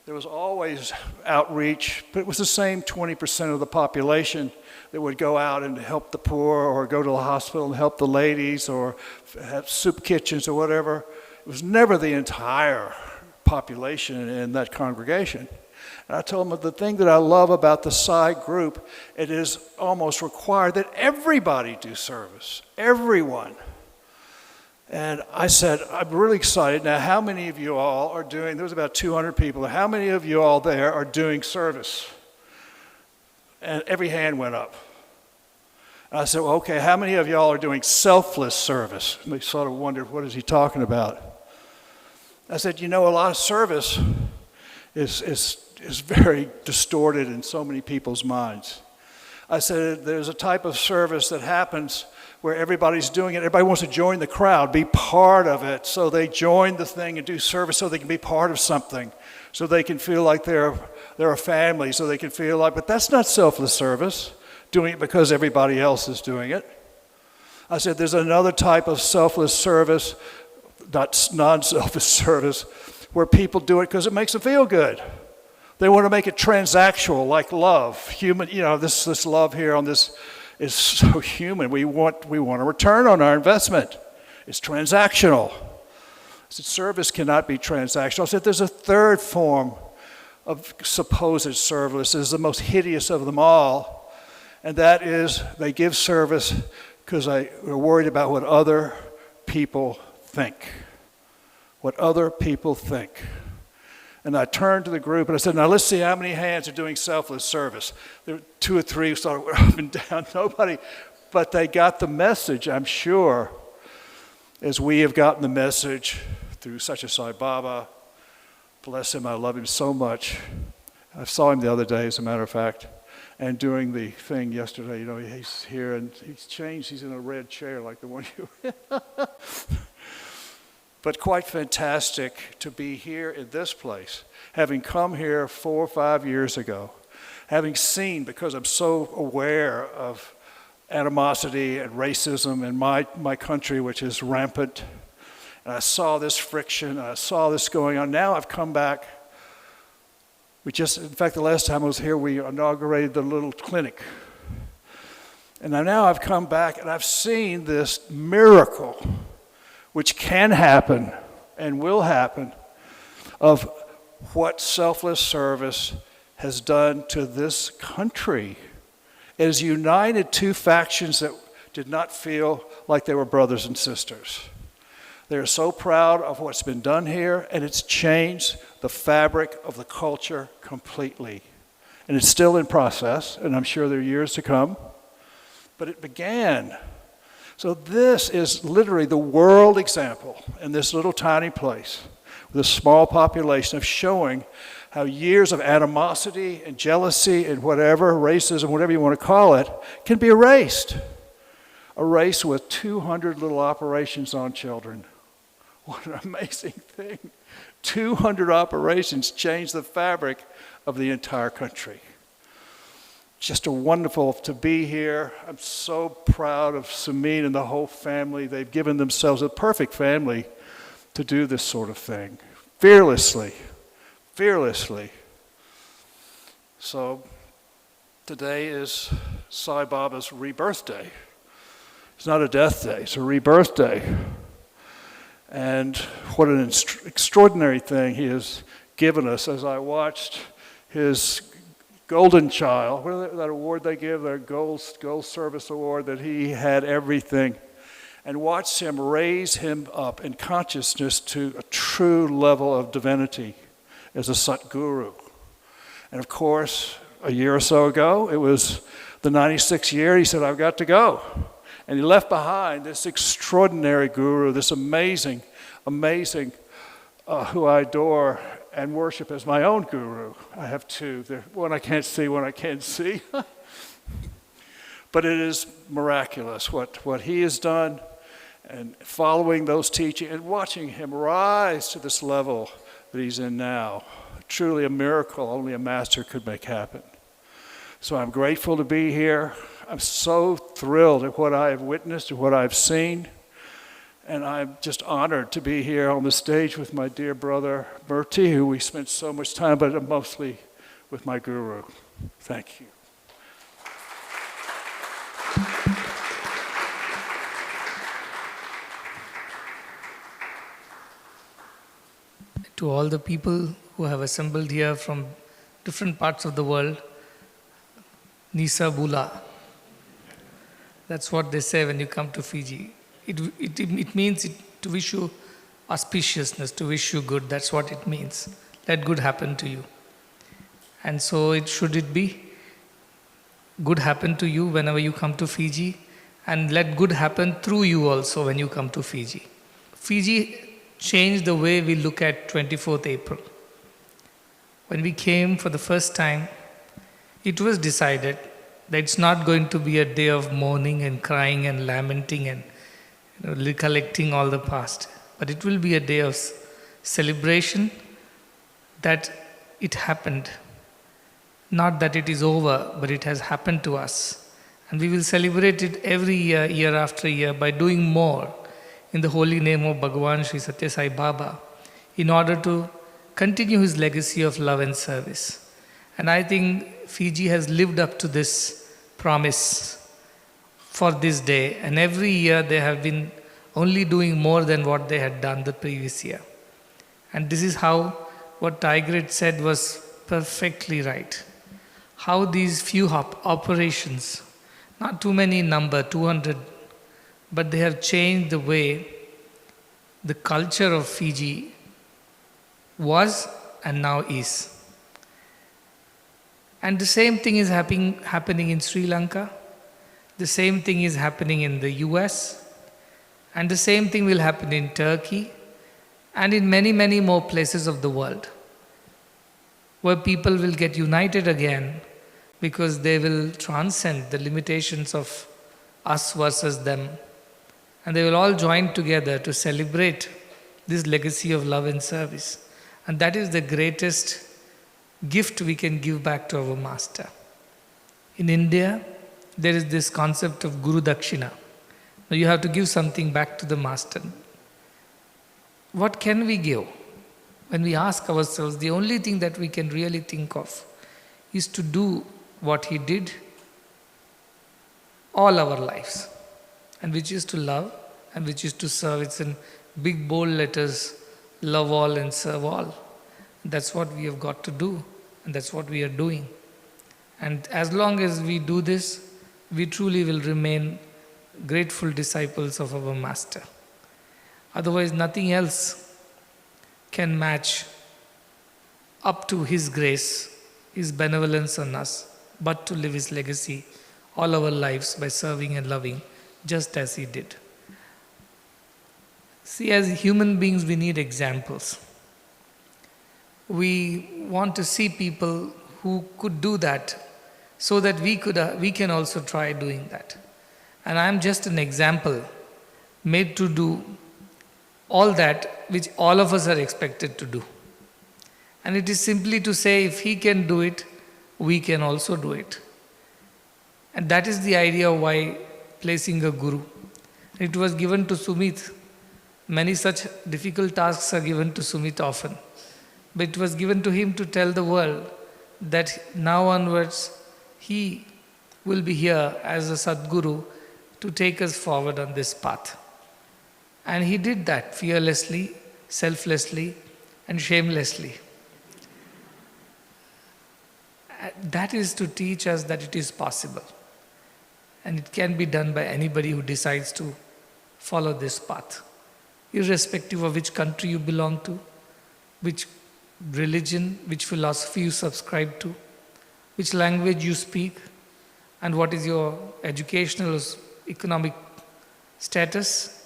There was always outreach, but it was the same 20% of the population that would go out and help the poor or go to the hospital and help the ladies or have soup kitchens or whatever. It was never the entire population in that congregation. And I told them the thing that I love about the Sai group, it is almost required that everybody do service, everyone. And I said, I'm really excited. Now, how many of you all are doing, there was about 200 people, how many of you all there are doing service? And every hand went up. And I said, well, okay, how many of y'all are doing selfless service? And they sort of wondered, what is he talking about? I said, you know, a lot of service is very distorted in so many people's minds. I said, there's a type of service that happens where everybody's doing it. Everybody wants to join the crowd, be part of it. So they join the thing and do service so they can be part of something. So they can feel like they're a family, so they can feel like, but that's not selfless service, doing it because everybody else is doing it. I said, there's another type of selfless service, not non-selfish service, where people do it because it makes them feel good. They want to make it transactional, like love. Human, you know, this love here on this is so human. We want a return on our investment. It's transactional. I said, service cannot be transactional. I said, there's a third form of supposed service. It's the most hideous of them all. And that is they give service because they're worried about what other people think. What other people think. And I turned to the group and I said, now let's see how many hands are doing selfless service. There were 2 or 3 who started up and down, nobody. But they got the message, I'm sure, as we have gotten the message through such a Sai Baba. Bless him, I love him so much. I saw him the other day, as a matter of fact, and doing the thing yesterday, you know, he's here and he's changed, he's in a red chair like the one you But quite fantastic to be here in this place, having come here 4 or 5 years ago, having seen, because I'm so aware of animosity and racism in my country, which is rampant. And I saw this friction, and I saw this going on. Now I've come back. In fact, the last time I was here, we inaugurated the little clinic. And now I've come back, and I've seen this miracle, which can happen and will happen, of what selfless service has done to this country. It has united 2 factions that did not feel like they were brothers and sisters. They're so proud of what's been done here, and it's changed the fabric of the culture completely. And it's still in process, and I'm sure there are years to come, but it began. So this is literally the world example in this little tiny place, with a small population, of showing how years of animosity and jealousy and whatever, racism, whatever you want to call it, can be erased. Erased with 200 little operations on children. What an amazing thing. 200 operations changed the fabric of the entire country. Just a wonderful to be here. I'm so proud of Samin and the whole family. They've given themselves a perfect family to do this sort of thing. Fearlessly. Fearlessly. So today is Sai Baba's rebirth day. It's not a death day, it's a rebirth day. And what an extraordinary thing he has given us. As I watched his Golden Child, what is that award they give, their Gold Service Award, that he had everything, and watched him raise him up in consciousness to a true level of divinity as a Sadguru. And of course, a year or so ago, it was the 96th year, he said, I've got to go. And he left behind this extraordinary guru, this amazing, who I adore and worship as my own guru. I have 2. One I can't see, one I can see. But it is miraculous what he has done, and following those teachings and watching him rise to this level that he's in now. Truly a miracle only a master could make happen. So I'm grateful to be here. I'm so thrilled at what I have witnessed and what I've seen. And I'm just honored to be here on the stage with my dear brother Murti, who we spent so much time, but mostly with my guru. Thank you. To all the people who have assembled here from different parts of the world, Nisa Bula. That's what they say when you come to Fiji. It means to wish you auspiciousness, to wish you good. That's what it means. Let good happen to you. And so should it be good happen to you whenever you come to Fiji, and let good happen through you also when you come to Fiji. Fiji changed the way we look at 24th April. When we came for the first time, it was decided that it's not going to be a day of mourning and crying and lamenting and recollecting all the past, but it will be a day of celebration that it happened. Not that it is over, but it has happened to us. And we will celebrate it every year, year after year, by doing more in the holy name of Bhagavan Sri Satya Sai Baba, in order to continue his legacy of love and service. And I think Fiji has lived up to this promise for this day. And every year they have been only doing more than what they had done the previous year. And this is how what Tigrid said was perfectly right. How these few operations, not too many in number, 200, but they have changed the way the culture of Fiji was and now is. And the same thing is happening in Sri Lanka, the same thing is happening in the US, and the same thing will happen in Turkey, and in many, many more places of the world, where people will get united again because they will transcend the limitations of us versus them. And they will all join together to celebrate this legacy of love and service. And that is the greatest gift we can give back to our Master. In India, there is this concept of Guru Dakshina. Now you have to give something back to the Master. What can we give? When we ask ourselves, the only thing that we can really think of is to do what he did all our lives, and which is to love and which is to serve. It's in big bold letters, love all and serve all. That's what we have got to do, and that's what we are doing. And as long as we do this, we truly will remain grateful disciples of our Master. Otherwise, nothing else can match up to his grace, his benevolence on us, but to live his legacy all our lives by serving and loving just as he did. See, as human beings, we need examples. We want to see people who could do that so that we can also try doing that. And I am just an example made to do all that which all of us are expected to do. And it is simply to say, if he can do it, we can also do it. And that is the idea of why placing a guru. It was given to Sumit. Many such difficult tasks are given to Sumit often. But it was given to him to tell the world that now onwards he will be here as a Sadguru to take us forward on this path. And he did that fearlessly, selflessly, and shamelessly. That is to teach us that it is possible. And it can be done by anybody who decides to follow this path, irrespective of which country you belong to, which religion, which philosophy you subscribe to, which language you speak, and what is your educational or economic status.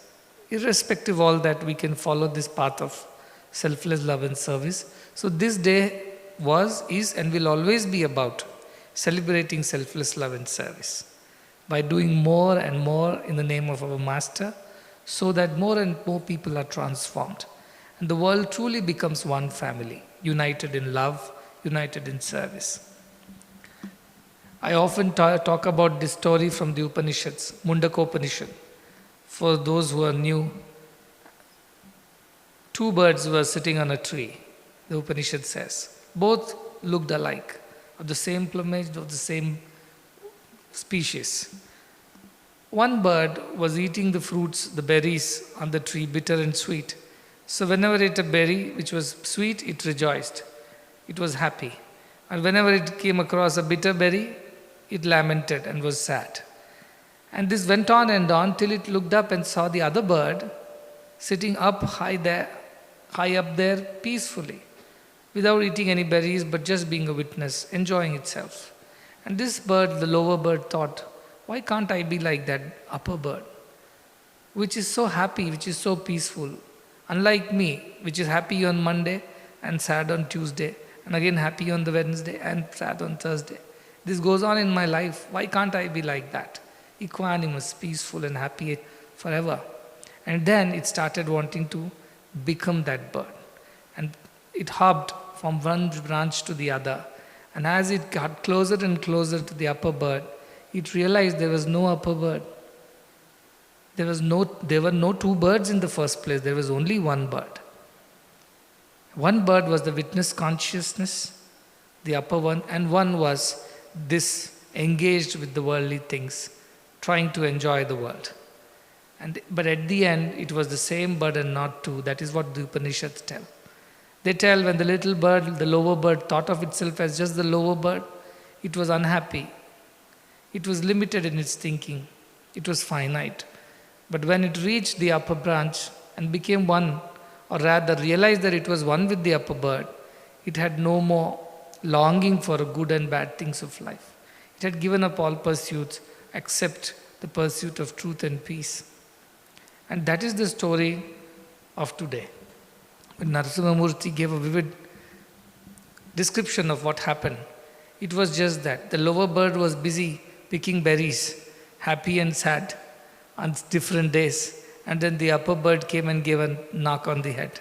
Irrespective of all that, we can follow this path of selfless love and service. So this day was, is, and will always be about celebrating selfless love and service by doing more and more in the name of our Master, so that more and more people are transformed. And the world truly becomes one family, united in love, united in service. I often talk about this story from the Upanishads, Mundaka Upanishad. For those who are new, two birds were sitting on a tree, the Upanishad says. Both looked alike, of the same plumage, of the same species. One bird was eating the fruits, the berries on the tree, bitter and sweet. So whenever it ate a berry which was sweet, it rejoiced. It was happy. And whenever it came across a bitter berry, it lamented and was sad. And this went on and on till it looked up and saw the other bird sitting up high up there peacefully, without eating any berries but just being a witness, enjoying itself. And this bird, the lower bird, thought, why can't I be like that upper bird, which is so happy, which is so peaceful, unlike me, which is happy on Monday and sad on Tuesday, and again happy on the Wednesday and sad on Thursday. This goes on in my life. Why can't I be like that? Equanimous, peaceful and happy forever. And then it started wanting to become that bird. And it hopped from one branch to the other. And as it got closer and closer to the upper bird, it realized there was no upper bird. There were no two birds in the first place. There was only one bird. One bird was the witness consciousness, the upper one, and one was this engaged with the worldly things, trying to enjoy the world. But at the end, it was the same bird and not two. That is what the Upanishads tell. They tell when the little bird, the lower bird, thought of itself as just the lower bird, it was unhappy. It was limited in its thinking. It was finite. But when it reached the upper branch and became one, or rather realized that it was one with the upper bird, it had no more longing for good and bad things of life. It had given up all pursuits except the pursuit of truth and peace. And that is the story of today. When Narasimhamurti gave a vivid description of what happened, it was just that. The lower bird was busy picking berries, happy and sad, on different days. And then the upper bird came and gave a knock on the head.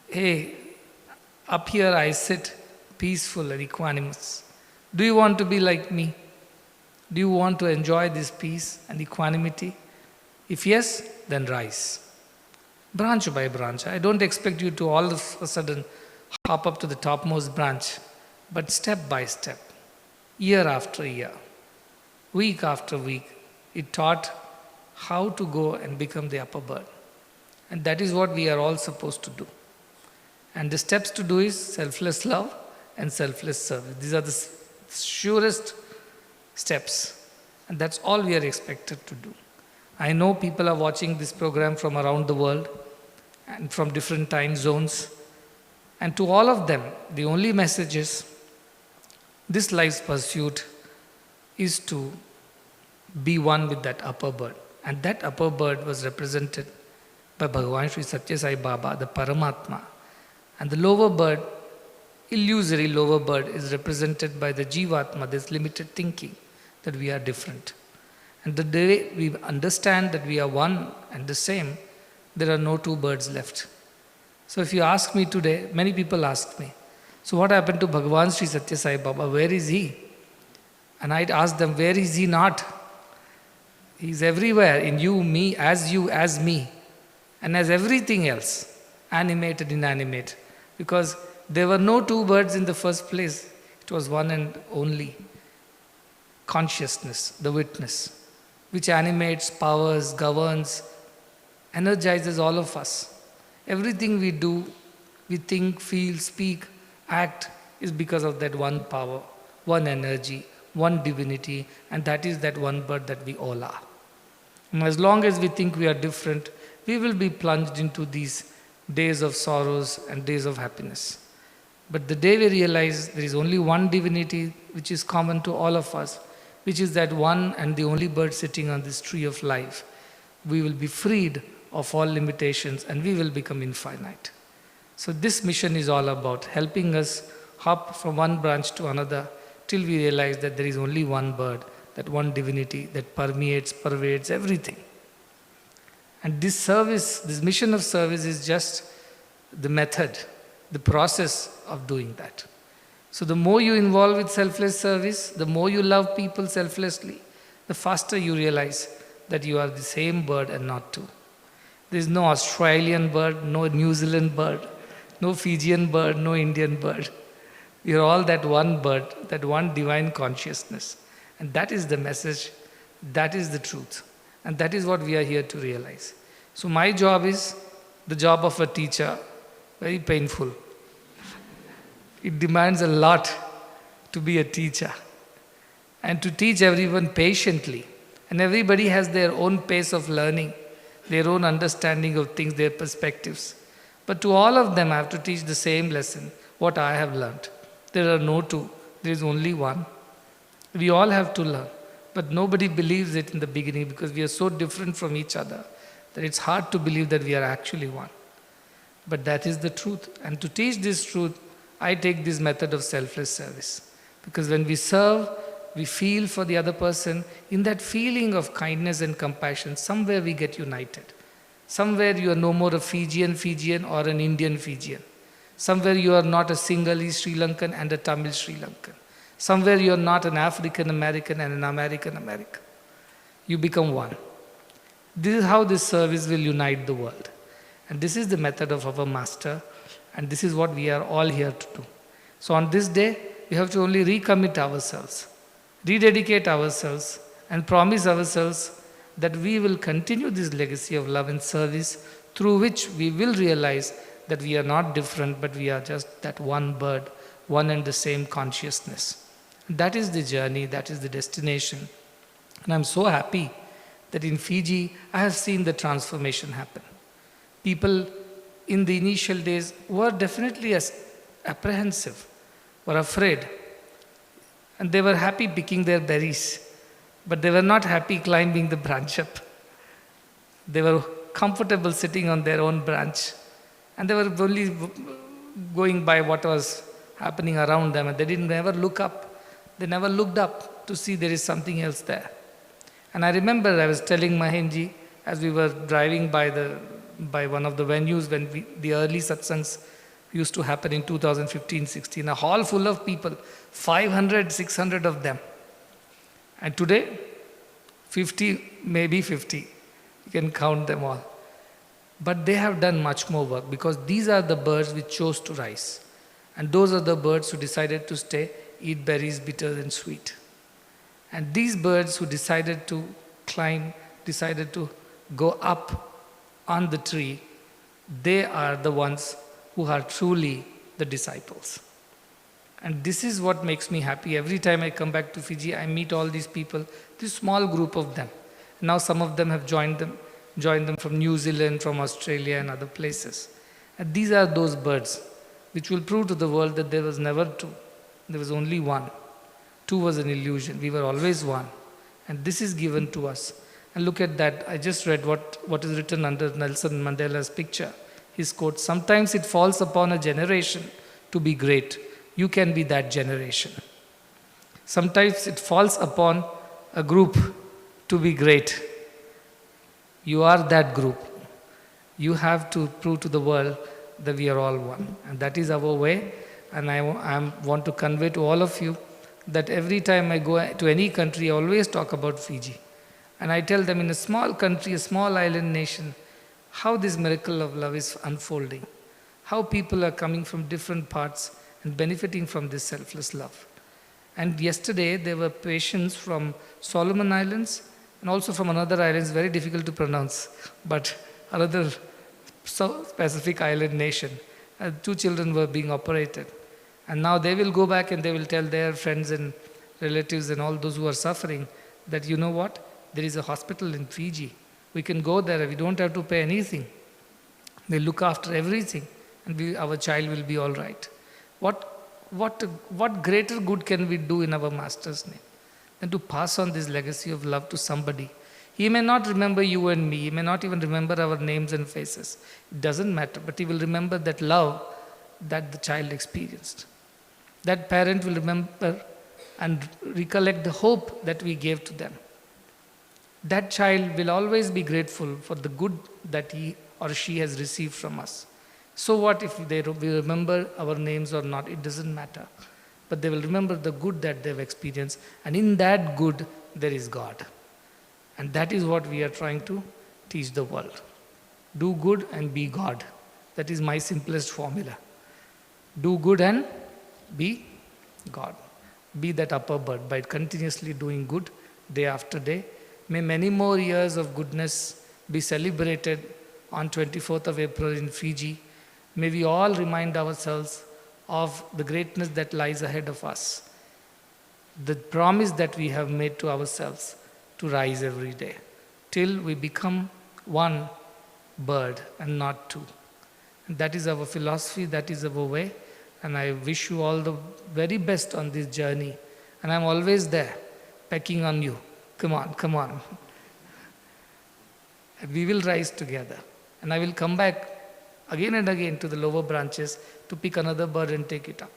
Hey, up here I sit, peaceful and equanimous. Do you want to be like me? Do you want to enjoy this peace and equanimity? If yes, then rise. Branch by branch. I don't expect you to all of a sudden hop up to the topmost branch, but step by step, year after year, week after week, it taught how to go and become the upper bird. And that is what we are all supposed to do. And the steps to do is selfless love and selfless service. These are the surest steps. And that's all we are expected to do. I know people are watching this program from around the world and from different time zones. And to all of them, the only message is this life's pursuit is to be one with that upper bird. And that upper bird was represented by Bhagavan Sri Satya Sai Baba, the Paramatma. And the lower bird, illusory lower bird, is represented by the Jivatma, this limited thinking that we are different. And the day we understand that we are one and the same, there are no two birds left. So if you ask me today, many people ask me, so what happened to Bhagavan Sri Satya Sai Baba? Where is he? And I'd ask them, where is he not? He's everywhere, in you, as me, and as everything else, animate and inanimate. Because there were no two birds in the first place. It was one and only consciousness, the witness, which animates, powers, governs, energizes all of us. Everything we do, we think, feel, speak, act, is because of that one power, one energy, one divinity, and that is that one bird that we all are. And as long as we think we are different, we will be plunged into these days of sorrows and days of happiness. But the day we realize there is only one divinity which is common to all of us, which is that one and the only bird sitting on this tree of life, we will be freed of all limitations and we will become infinite. So this mission is all about helping us hop from one branch to another till we realize that there is only one bird, that one divinity that pervades everything. And this service, this mission of service is just the method, the process of doing that. So the more you involve with selfless service, the more you love people selflessly, the faster you realize that you are the same bird and not two. There is no Australian bird, no New Zealand bird, no Fijian bird, no Indian bird. We are all that one bird, that one divine consciousness. And that is the message, that is the truth. And that is what we are here to realize. So my job is the job of a teacher, very painful. It demands a lot to be a teacher and to teach everyone patiently. And everybody has their own pace of learning, their own understanding of things, their perspectives. But to all of them, I have to teach the same lesson, what I have learned. There are no two, there is only one. We all have to learn, but nobody believes it in the beginning because we are so different from each other that it's hard to believe that we are actually one. But that is the truth. And to teach this truth, I take this method of selfless service. Because when we serve, we feel for the other person. In that feeling of kindness and compassion, somewhere we get united. Somewhere you are no more a Fijian or an Indian Fijian. Somewhere you are not a Sinhalese Sri Lankan and a Tamil Sri Lankan. Somewhere you are not an African American and an American American. You become one. This is how this service will unite the world. And this is the method of our master. And this is what we are all here to do. So on this day, we have to only recommit ourselves, rededicate ourselves, and promise ourselves that we will continue this legacy of love and service through which we will realize that we are not different, but we are just that one bird, one and the same consciousness. That is the journey, that is the destination. And I'm so happy that in Fiji, I have seen the transformation happen. People in the initial days were definitely apprehensive, were afraid. And they were happy picking their berries, but they were not happy climbing the branch up. They were comfortable sitting on their own branch, and they were only going by what was happening around them, and they didn't never look up. They never looked up to see there is something else there. And I remember I was telling Mahenji as we were driving by one of the venues when the early satsangs used to happen in 2015-16, a hall full of people, 500, 600 of them. And today, 50, maybe 50. You can count them all. But they have done much more work because these are the birds which chose to rise. And those are the birds who decided to stay, eat berries bitter and sweet. And these birds who decided to climb, decided to go up on the tree, they are the ones who are truly the disciples. And this is what makes me happy. Every time I come back to Fiji, I meet all these people, this small group of them. Now some of them have joined them from New Zealand, from Australia and other places. And these are those birds which will prove to the world that there was never two. There was only one. Two was an illusion. We were always one. And this is given to us. And look at that. I just read what is written under Nelson Mandela's picture. His quote, sometimes it falls upon a generation to be great. You can be that generation. Sometimes it falls upon a group to be great. You are that group. You have to prove to the world that we are all one. And that is our way. And I want to convey to all of you that every time I go to any country, I always talk about Fiji. And I tell them in a small country, a small island nation, how this miracle of love is unfolding. How people are coming from different parts and benefiting from this selfless love. And yesterday, there were patients from Solomon Islands and also from another island, it's very difficult to pronounce, but another South Pacific island nation. 2 children were being operated. And now they will go back and they will tell their friends and relatives and all those who are suffering that, you know what, there is a hospital in Fiji. We can go there, we don't have to pay anything. They look after everything and our child will be all right. What greater good can we do in our Master's name than to pass on this legacy of love to somebody? He may not remember you and me, he may not even remember our names and faces. It doesn't matter, but he will remember that love that the child experienced. That parent will remember and recollect the hope that we gave to them. That child will always be grateful for the good that he or she has received from us. So what if we remember our names or not? It doesn't matter. But they will remember the good that they've experienced. And in that good, there is God. And that is what we are trying to teach the world. Do good and be God. That is my simplest formula. Do good and be God. Be that upper bird by continuously doing good day after day. May many more years of goodness be celebrated on 24th of April in Fiji. May we all remind ourselves of the greatness that lies ahead of us. the promise that we have made to ourselves to rise every day till we become one bird and not two. And that is our philosophy, that is our way. And I wish you all the very best on this journey. And I'm always there, pecking on you. Come on, come on. And we will rise together. And I will come back again and again to the lower branches to pick another bird and take it up.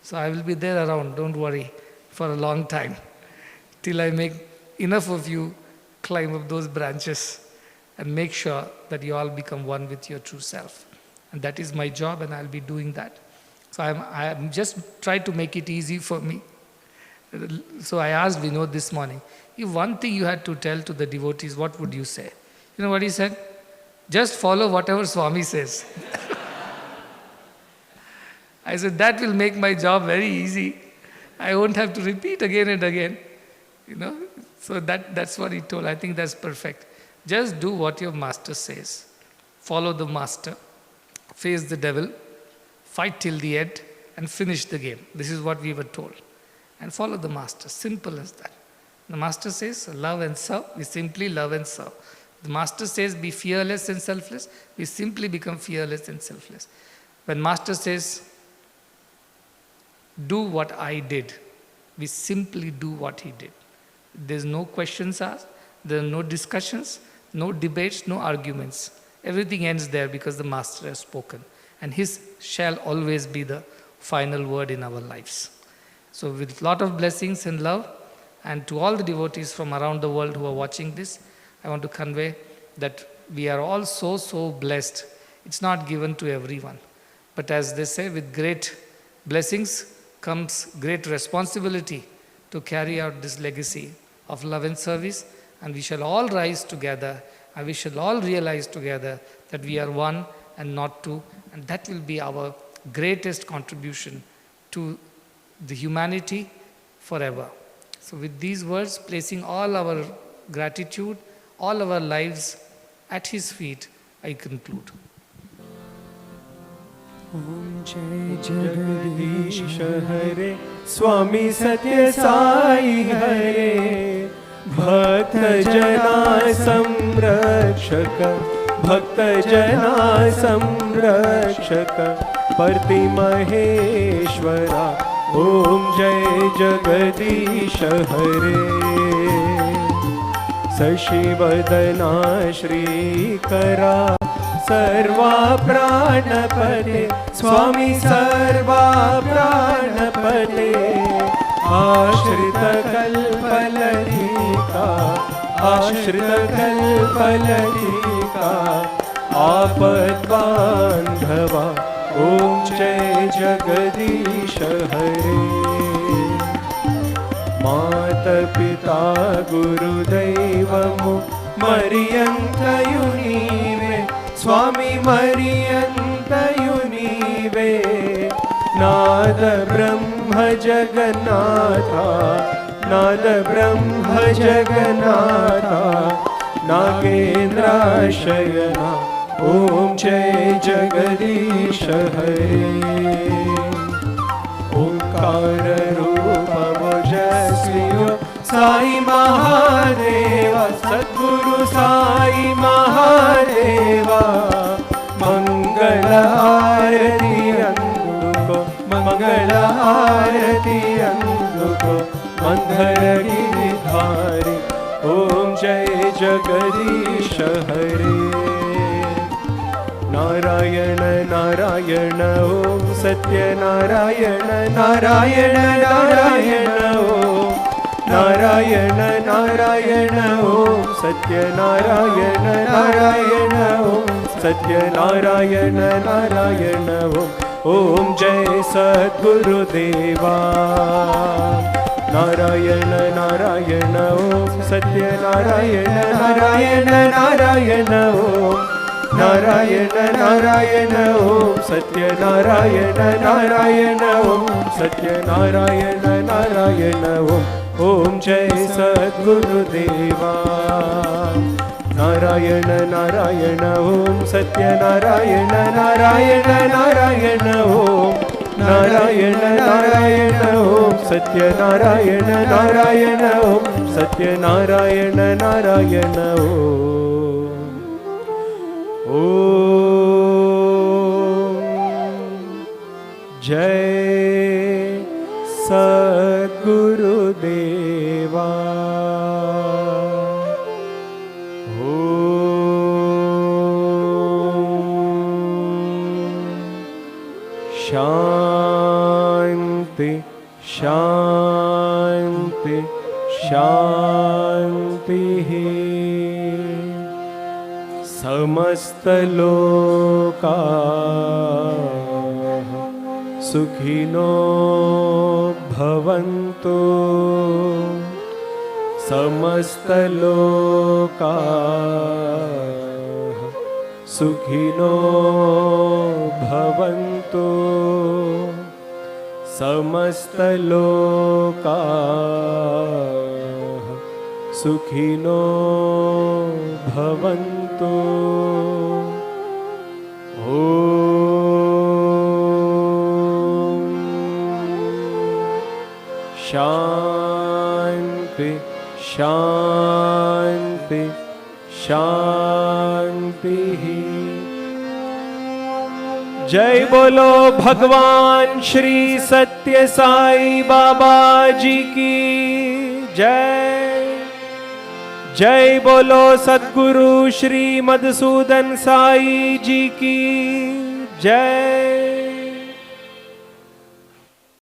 So I will be there around, don't worry, for a long time, till I make enough of you climb up those branches and make sure that you all become one with your true self. And that is my job, and I'll be doing that. So I'm just trying to make it easy for me. So I asked Vinod this morning, if one thing you had to tell to the devotees, what would you say? You know what he said? Just follow whatever Swami says. I said, that will make my job very easy. I won't have to repeat again and again. So that's what he told. I think that's perfect. Just do what your master says. Follow the master. Face the devil. Fight till the end and finish the game. This is what we were told. And follow the master. Simple as that. The master says, love and serve. We simply love and serve. The master says, be fearless and selfless. We simply become fearless and selfless. When master says, do what I did, we simply do what he did. There's no questions asked. There are no discussions, no debates, no arguments. Everything ends there because the master has spoken. And his shall always be the final word in our lives. So with a lot of blessings and love, and to all the devotees from around the world who are watching this, I want to convey that we are all so blessed. It's not given to everyone. But as they say, with great blessings comes great responsibility to carry out this legacy of love and service. And we shall all rise together, and we shall all realize together that we are one and not two. And that will be our greatest contribution to the humanity forever. So with these words, placing all our gratitude, all our lives at his feet, I conclude. Om Jai Jagadish Hare Swami Satya Sai Hare Bhakta Jana Samrakshaka Bhakta Jana Samrakshaka Parti Maheshwara Om Jai Jagadish Hare Sashivadana Shri Kara Sarva Pranapate Swami Sarva Pranapate Ashrita Kalpalatika Ashrita Kalpalatika Apad Bandhava Om Jai Jagadish Hare Mata Pita Guru Devamu Mariyantayunive Swami Mariyantayunive Nada Brahma Jagannatha Nada Brahma Jagannatha Nagendra Shayana Om Jai Jagadish Hare Omkara Rupa Mojasviyo Sai Mahadeva Sadguru Sai Mahadeva Mangala Arati Anduko Mangala Arati Anduko Mandhara Giridhari Om Jai Jagadish Hare Narayana Narayana Om Satya Narayana Narayana Narayana Om Narayana Narayana Om Satya Narayana Narayana Om Satya Narayana Narayana Om Om Jai Sadguru Deva Narayana Narayana Om Satya Narayana Narayana Narayana Om Narayana Narayana Om Satya Narayana Narayana Om Satya Narayana Narayana Om Om Jai Sadguru Deva Narayana Narayana Om Satya Narayana Narayana Narayana Om Narayan Narayan ओम सत्यनारायण नारायण ओम सत्यनारायण नारायण ओम जय सद्गुरुदेवा शांति शांति शांति समस्त लोका सुखिनो भवन्तु समस्त लोका सुखिनो भवन्तु समस्त लोका सुखिनो भवन्तु ओम शांति शांति शांति जय बोलो भगवान श्री सत्य साई बाबा जी की जय। जय बोलो सद्गुरु श्री मधुसूदन साई जी की जय।